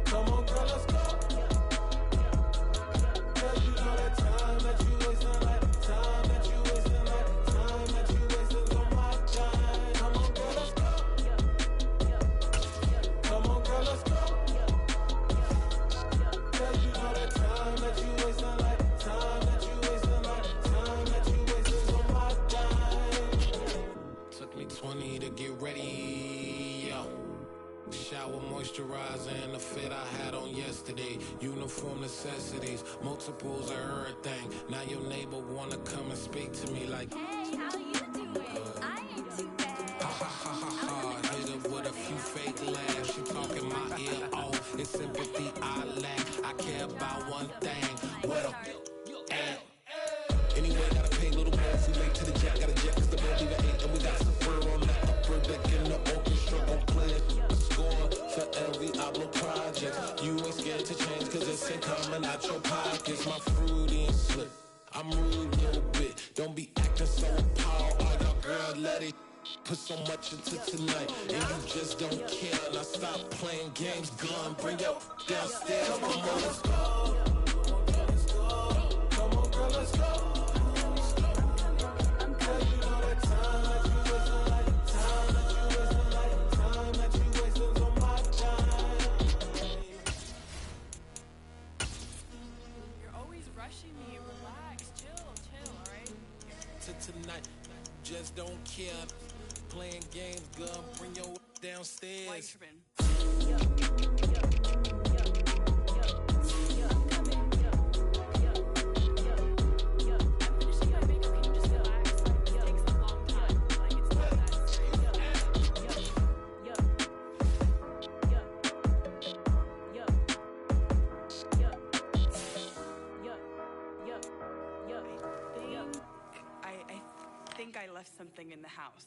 Come on, girl, let's go. Cause you know that time that you wasting, like time that you wasting, like time that you wasting on my time. Come on, girl, let's go. Come on, girl, let's go. Cause you know that time that you wasting, like time that you wasting, like time that you wasting on my time. Took me 20 to get ready, yo. Shower moisturizer and the fit I had on yesterday. Uniform necessities, multiples of everything. Now your neighbor wanna come and speak to me like, hey, how you doing? I ain't too bad. ha ha ha ha ha. Hit her with a few fake laughs. She talking my ear off. It's sympathy I lack. I care about one thing. What up? Anyway, gotta pay a little more if we late to the jet. Got a jet cause the boat leave at 8 and we got some fur on that upper deck in the orchestra. Gon' play it, score for every Ablo project. You ain't scared to change, cause it's ain't coming out your pockets. My Freudian slip, I'm rude a little bit. Don't be acting so appalled. All y'all girl, let it put so much into tonight, and you just don't care. Now stop playing games, gun, bring your downstairs. Come on, let's go. Come on, girl, let's go. Tonight, just don't care. Playing games, girl, bring your downstairs. I left something in the house.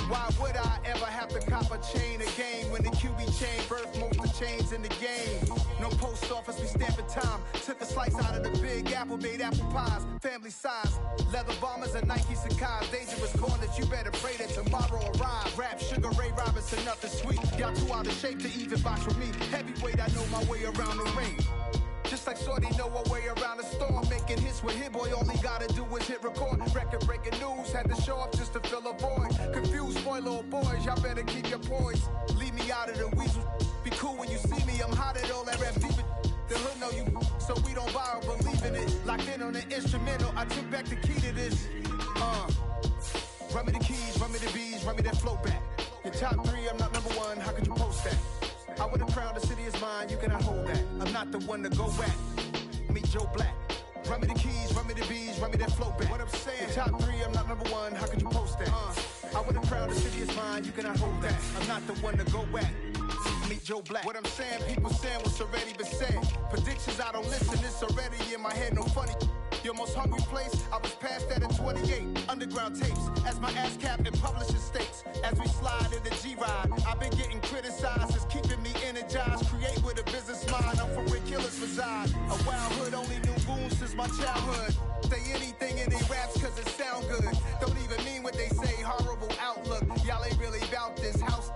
Why would I ever have to cop a chain again when the QB chain birthed most of the chains in the game? No post office, we stamping time. Took a slice out of the big apple, made apple pies, family size. Leather bombers and Nike Sacai's. Dangerous corners, you better pray that tomorrow arrive. Rap, Sugar Ray Robinson, nothing sweet. Y'all too out of shape to even box with me. Heavyweight, I know my way around the ring. Just like Shorty know her way around the storm. Making hits with Hit Boy, all he gotta do is hit record. Record breaking news, had to show up just to fill a void. Confused boy, little boys, y'all better keep your poise. Leave me out of the weasel. Be cool when you see me, I'm hot at all that rap deep. The hood know you, so we don't borrow, believe in it. Locked in on the instrumental, I took back the key to this. Run me the keys, run me the bees, run me that flow back. Your top three, I'm not number one, how could you post that? I would have crowned the city is mine, you cannot hold that. I'm not the one to go back. Meet Joe Black. Run me the keys, run me the bees, run me that flow back. What I'm saying, your top three, I'm not number one, how could you post that? I would have crowned the city is mine, you cannot hold that. I'm not the one to go back. Meet Joe Black. What I'm saying, people saying what's already been said. Predictions, I don't listen, it's already in my head, no funny. Your most hungry place, I was past that at 28. Underground tapes, as my ass cap in publishing states. As we slide in the G-Ride, I've been getting criticized, it's keeping me energized. Create with a business mind, I'm for where killers reside. A wild hood, only knew goons since my childhood. Say anything in they raps cause it sound good. Don't even mean what they say, horrible outlook. Y'all ain't really about this house.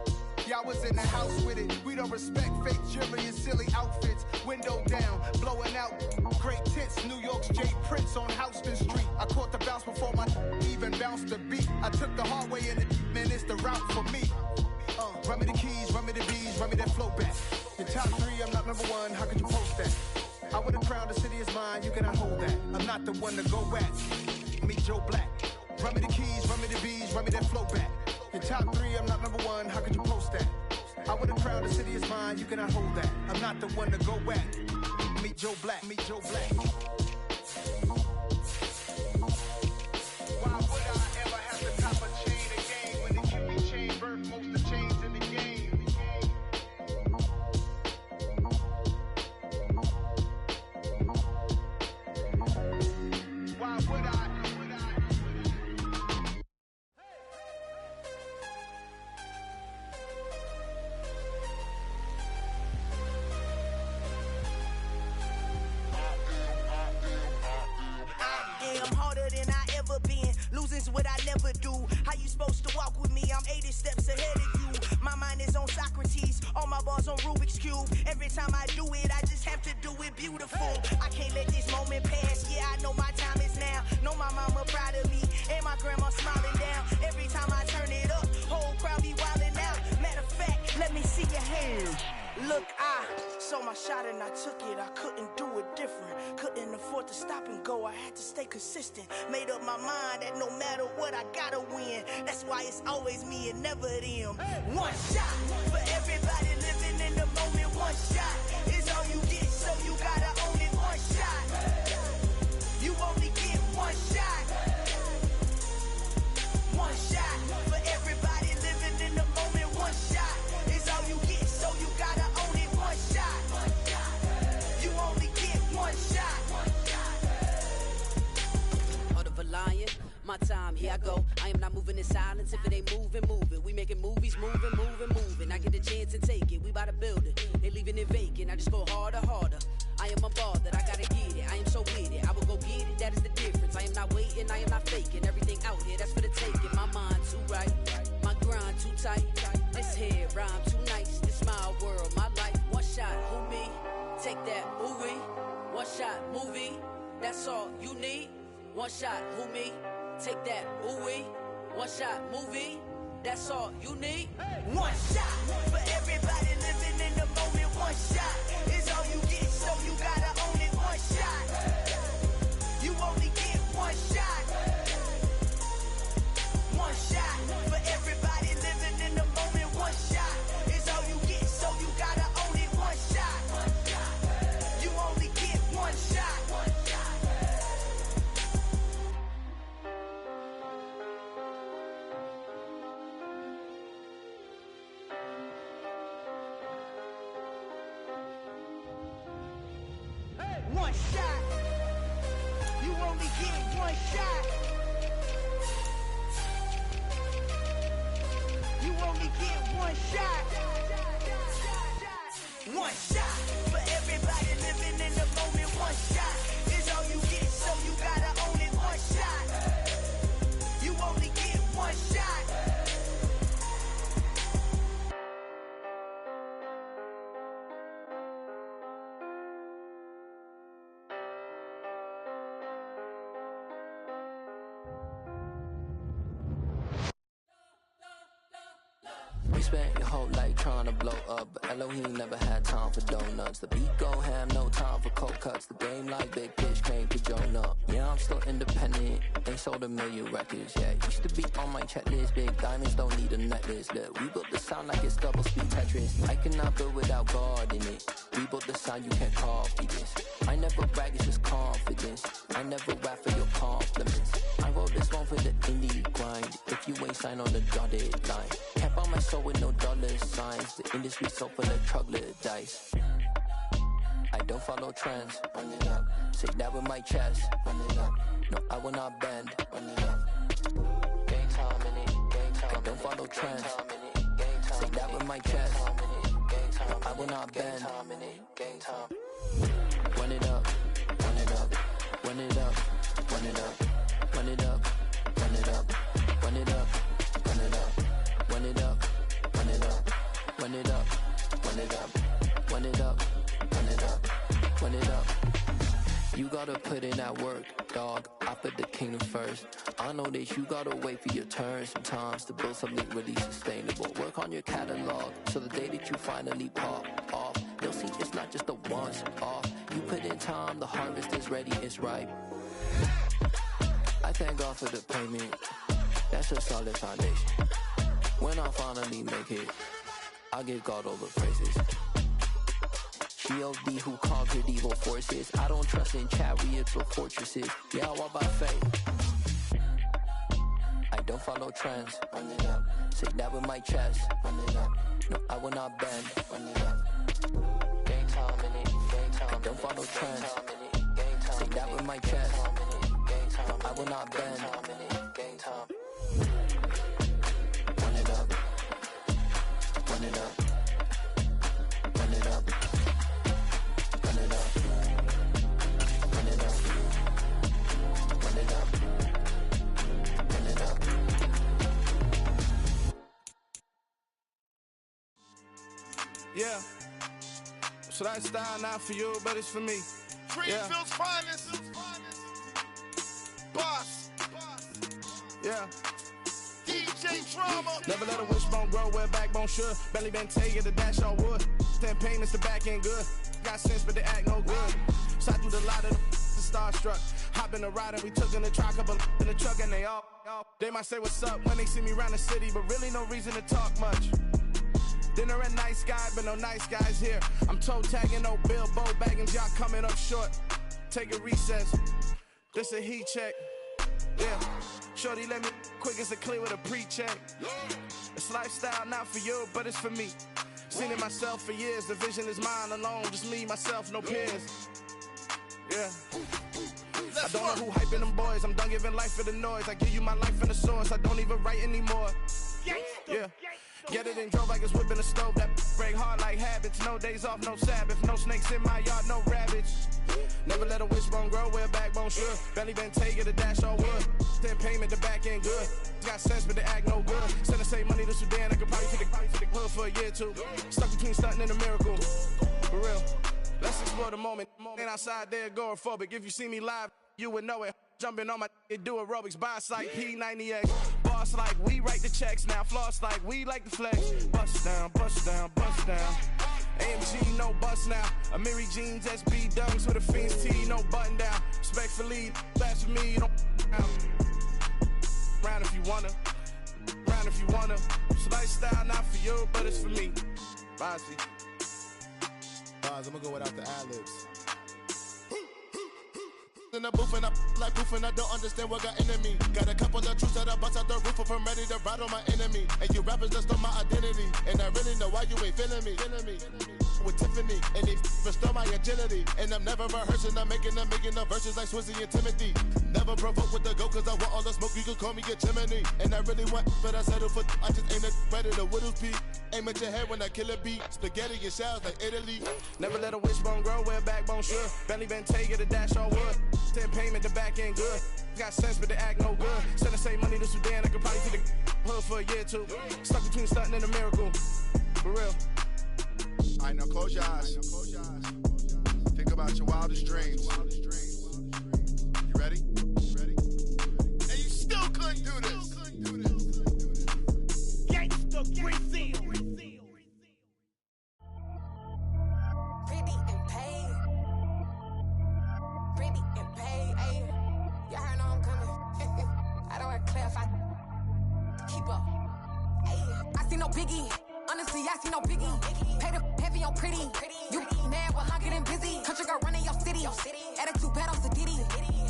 Y'all was in the house with it. We don't respect fake jewelry and silly outfits. Window down, blowing out great tits. New York's J. Prince on Houston Street. I caught the bounce before my even bounced the beat. I took the hard way in it, man, it's the route for me. Run me the keys, run me the bees, run me that flow back. Your top three, I'm not number one, how could you post that? I would have crowned the city is mine, you cannot hold that. I'm not the one to go back. Meet Joe Black. Run me the keys, run me the bees, run me that flow back. Your top three, I'm not number one, how could you post that? I would have crowned the city is mine, you cannot hold that. I'm not the one to go back. Meet Joe Black, meet Joe Black. Why would I ever have to cop a chain again when the QB chain birthed most of the chains in the game? Why would I? Losing's what I never do. How you supposed to walk with me? I'm 80 steps ahead of you. My mind is on Socrates, all my bars on Rubik's Cube. Every time I do it, I just have to do it beautiful. I can't let this moment pass. Yeah, I know my time is now. Know my mama proud of me, and my grandma smiling down. Every time I turn it up, whole crowd be wildin' out. Matter of fact, let me see your hands. Look, I saw my shot and I took it. I couldn't do it different. Couldn't afford to stop and go. I had to stay consistent. Made up my mind that no matter what, I gotta win. That's why it's always me and never them. One shot for everybody living in the moment. One shot is all you get, so you gotta own it. One shot. You only get one shot. One shot for everybody living in the moment. One shot is all you get, so you gotta own it. One shot. You only get one shot. my time, here I go. I am not moving in silence. If it ain't moving, move it. We making movies, moving. I get the chance and take it. We bout to build it. They leaving it vacant. I just go harder. I am unbothered. I gotta get it. I am so with it. I will go get it. That is the difference. I am not waiting. I am not faking. Everything out here, that's for the taking. My mind too right. My grind too tight. This here rhyme too nice. This my world, my life. One shot, who me? Take that, ooh-wee. One shot, movie. That's all you need. One shot, who me? Take that, ooh-wee. One shot, movie. That's all you need. One shot for everybody living in the moment. One shot is all you get, so you gotta own it. One shot. You only get one shot. One shot for everybody living in the moment. One shot is all you get, so you gotta own it. One shot. You only get one shot. One shot. You only get one shot. You only get one shot. One shot for everybody living in the moment. One shot is all you get, so you gotta own it. One shot. You only get one shot. We spent your whole life trying to blow up, but Elohim never had time for donuts. The beat go ham, no time for cold cuts. The game like Big Fish came to Jonah. Yeah, I'm still independent, they sold 1 million records. Yeah, used to be on my checklist. Big diamonds don't need a necklace. Look, we built the sound like it's double speed Tetris. I cannot build without God in it. We built the sound, you can't copy this. I never brag, it's just confidence. I never rap for your compliments. I wrote this one for the indie grind. If you ain't signed on the dotted line, can't buy my soul with no dollar signs. The industry so full of troglodytes. I don't follow trends. Run it up. Say that with my chest. Run it up. No, I will not bend. Run it up. Gang time in it. Gang time. I don't follow trends. Say that with my chest. No, I will not bend. Gang time. Run it up. Run it up. Run it up. Run it up. Run it up. Run it up. Run it up. Run it up. Run it up. Run it up. Run it up. Run it up. Run it up. Run it up. Run it up. You gotta put in that work, dog. I put the kingdom first. I know that you gotta wait for your turn sometimes to build something really sustainable. Work on your catalog, so the day that you finally pop off, you'll see it's not just a once off. You put in time, the harvest is ready, it's ripe. I thank God for the payment. That's a solid foundation. When I finally make it, I give God all the praises. G.O.D. who conquered evil forces. I don't trust in chariots or fortresses. Yeah, I walk by faith. I don't follow trends. Run it up. Say that with my chest. Run it up. No, I will not bend. Run it up. Gang time in it. Gang time. I don't follow trends. Say that with my chest. No, I will not bend. Gang time. Run it up. Run it up. Run it up. Run it up. Run it up. Run it up. Run it up. Yeah. So that style not for you, but it's for me. Greenfield's finest. Boss. Yeah. DJ Drama. Never let a wishbone grow where backbone should. Belly been taking the dash on wood. 10 payments, the back end good. Got sense, but they act no good. Side through the lot of the starstruck. Hop in the ride and we took in the truck, couple in the truck and they all. They might say what's up when they see me around the city, but really no reason to talk much. Dinner at Nice Guy, but no nice guys here. I'm toe tagging, no Bilbo baggins, y'all coming up short. Take a recess. This a heat check. Yeah. Shorty let me quick as a clear with a pre-check. It's lifestyle not for you, but it's for me. Seen it myself for years. The vision is mine alone. Just me, myself, no peers. Yeah. I don't know who hyping them boys. I'm done giving life for the noise. I give you my life in the source. I don't even write anymore. Yeah. Get it and drove like it's whipping the stove. That break hard like habits. No days off, no Sabbath. No snakes in my yard, no rabbits. Never let a wishbone grow where a backbone should. Belly been taking a dash all wood. Then payment, the back end good. Got sense, but they act no good. Send the same money to Sudan. I could probably take the hood for a year or two. Stuck between stunting and a miracle. For real. Let's explore the moment. Ain't outside there agoraphobic. If you see me live, you would know it. Jumping on my do aerobics. Boss like P90X. Boss like we write the checks now. Floss like we like the flex. Bust down, bust down, bust down. AMG, no bust now. Amiri jeans, SB dunks with a Fiends T, no button down. Respectfully, that's for me, don't round if you wanna. Round if you wanna. It's lifestyle, not for you, but it's for me. Bossy. Bars, I'm gonna go without the ad-libs. In the booth and I like proof and I don't understand what got into me. Got a couple of truths that I bust out the roof if I'm ready to ride on my enemy. And you rappers just on my identity. And I really know why you ain't feeling me. With Tiffany, and they restore my agility. And I'm never rehearsing, I'm making the verses like Swizzy and Timothy. Never provoke with the go, cause I want all the smoke, you can call me a chimney. And I really want, but I settle for, I just ain't ready to Whittles Peak. Aim at your head when I kill a beat. Spaghetti and shells like Italy. Never let a wishbone grow where a backbone should. Belly been taking a dash all wood. Then payment, the back end good. Got sense, but they act no good. Send the same money to Sudan, I could probably take the hood for a year or two. Stuck between stunting and a miracle. For real. All right, now close your eyes. Think about your wildest dreams. You ready? And you still couldn't do this. Gangsta Brazil. Pretty and paid. Pretty and paid. Ayy. Y'all heard know I'm coming. I don't want to clarify. Keep up. Ayy. I see no biggie. Honestly, I see no biggie. Pay the heavy on pretty. You mad while I'm getting busy. Country girl running your city. Attitude bad on Sadiddy.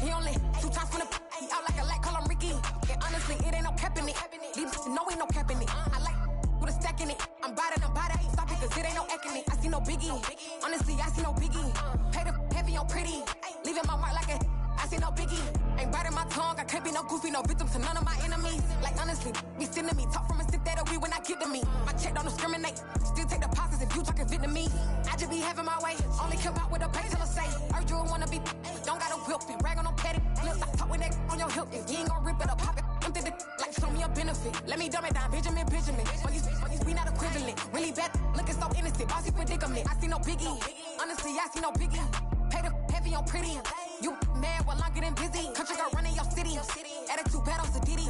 He only 2 times from the he out like a light, call him Ricky. And honestly, it ain't no cap in it. These know ain't no cap in it. I like with a stack in it. I'm bad. Stop it, cause it ain't no eck in it. I see no biggie. Honestly, I see no biggie. Pay the heavy on pretty. Leaving my mark like a I see no biggie. Ain't biting my tongue. I can't be no goofy, no victim to none of my enemies. Like honestly, be sending me talk from a stick that we when I get to me. My check don't discriminate. Still take deposits if you talking Vietnamese. I just be having my way. Only care about what the pay teller say. Urge you wanna be, don't got a whip and brag on no petty. Flips, I talk with that on your hip. If you ain't gon' rip it up, pop it. Empty the like show me a benefit. Let me dumb it down, Benjamin. We not equivalent. Really bad, looking so innocent. Bossy predicament. I see no biggie. Honestly, I see no biggie. Pay the heavy on pretty. You mad while I'm getting busy. Country girl running your city. Attitude bad on Sadiddy.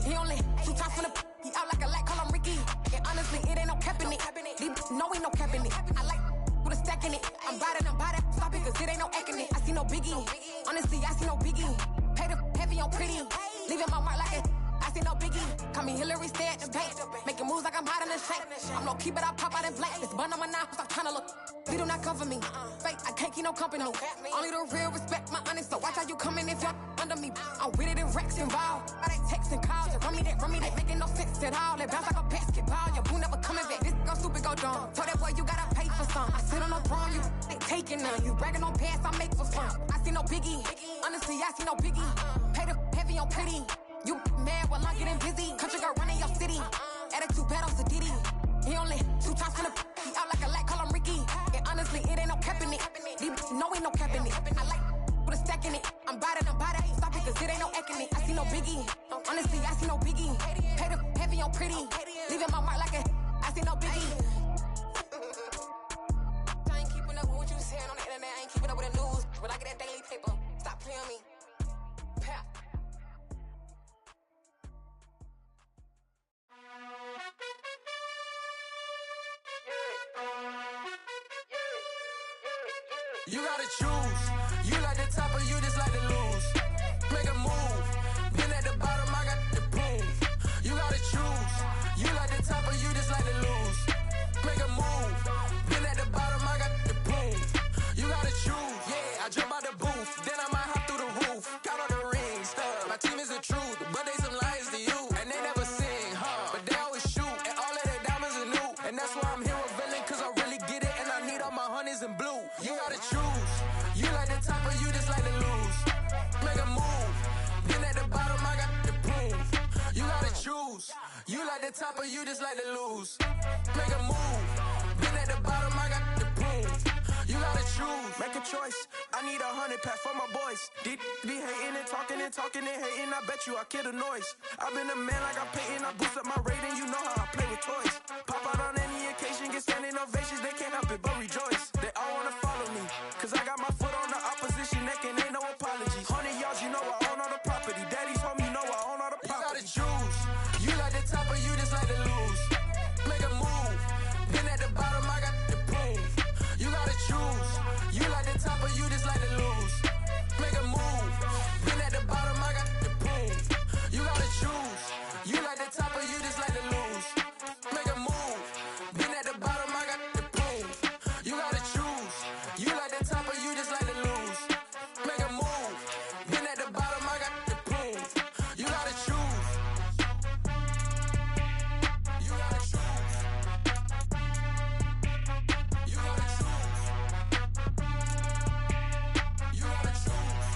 He only 2 times from the he out like a light, call him Ricky. And honestly, it ain't no cap in it. These know ain't no cap in it. I like with a stack in it. I'm bad. Stop it, cause it ain't no eck in it. I see no biggie. Honestly, I see no biggie. Pay the heavy on pretty. Leaving my mark like a I see no biggie. Call me Hillary, stay at the bank. Making moves like I'm hot in the shape. I'm low key, but I pop out in blank. This bun on my knife, stop trying to look. They do not cover me. Fake, I can't keep no company. Only the real respect my honest. So watch how you coming if you're under me. I'm with it in Rex involved. I they text and calls. Run me that. Making no sense at all. They bounce like a basketball. Your boo never coming back. This go stupid, go dumb. Told that boy you gotta pay for some. I sit on no throne, you ain't taking none. You bragging on pants, I make for fun. I see no biggie. Honestly, I see no biggie. Pay the heavy on pretty. You mad while I'm getting busy. Country girl running your city. Attitude bad on Sadiddy. He only 2 times from the he out like a light, call him Ricky. And honestly, it ain't no cap in it. These know ain't no cap in it. I like with a stack in it. I'm bad. Stop it, cause it ain't no eck in it. I see no biggie. Honestly, I see no biggie. Pay the heavy on pretty. Leaving my mark like a I see no biggie. I ain't keeping up with what you saying on the internet. I ain't keeping up with the news. But I get that daily paper. Stop playing me. Pap. You gotta choose. You like the top or you just like to lose. Make a move. Been at the bottom, I got the proof. You gotta choose. You like the top or you just like to lose. Make a move. Been at the bottom, I got the proof. You gotta choose. Yeah, I jump out the booth. Then I might hop through the roof. Count all the rings. My team is the truth, but they some liars to you. And they never sing, but they always shoot. And all of their diamonds are new. And that's why I'm here revealing, cause I really get it. And I need all my honeys in blue. You gotta choose. You like the top or you just like to lose. You like the top or you just like to lose? Make a move. Been at the bottom, I got the prove. You gotta choose. Make a choice. I need 100 pack for my boys. Be hating and talking and hating. I bet you I kill the noise. I've been a man like I'm Peyton. I boost up my rating. You know how I play with toys. Pop out on any occasion, get standing ovations. They can't help it but rejoice. They all wanna follow me, cause I got my foot on the opposition neck and ain't no apologies. 100 yards, you know I own all the property. Daddy's home, you know I own all the property. You gotta choose. You like the top or you just like to lose? Make a move. Been at the bottom, I got the proof. You gotta choose. You like the top or you just like to lose? Make a move. Been at the bottom, I got the proof. You gotta choose. You like the top or you just like to lose? Make a move. Been at the bottom, I got the proof. You gotta choose. You like the top or you just like to lose? Make a move. Been at the bottom, I got the proof. You gotta choose. You gotta choose. You gotta choose. You gotta choose.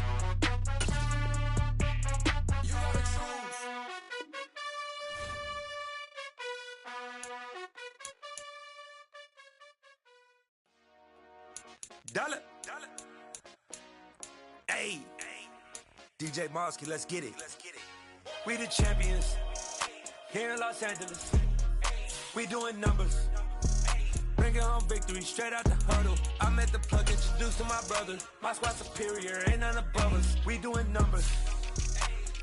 You gotta choose. Dollar. Hey. DJ Mosky, let's get it. We the champions here in Los Angeles. We doing numbers. Bringing home victory straight out the huddle. I'm at the plug, introduced to my brother. My squad superior, ain't none above us. We doing numbers.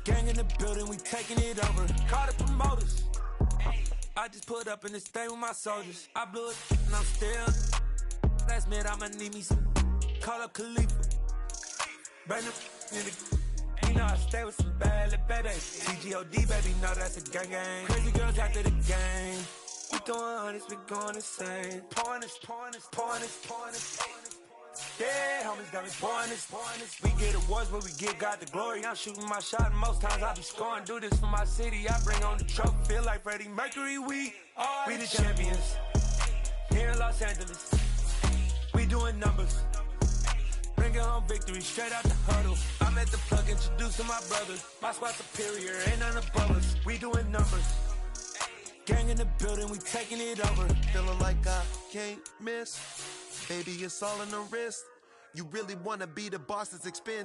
Gang in the building, we taking it over. Call the promoters. I just put up in this thing with my soldiers. I blew it and I'm still. Last minute, I'ma need me some. Call up Khalifa. Brand new nigga. You know I stay with some bad little babies. TGOD, baby, know that's a gang gang. Crazy girls after the game. We throwing hundreds, we going insane. Pouring this. Yeah, homies got me pouring this. We get awards, but we give God the glory. I'm shooting my shot, and most times I be scoring. Do this for my city, I bring on the trophy. Feel like Freddie Mercury, we the champions. Here in Los Angeles, we doing numbers. Bringing home victory straight out the huddle. I'm at the plug, introduced to my brother. My squad superior, ain't none above us. We doing numbers. Gang in the building, we taking it over. Feeling like I can't miss. Baby, it's all in the wrist. You really wanna be the boss that's expanding.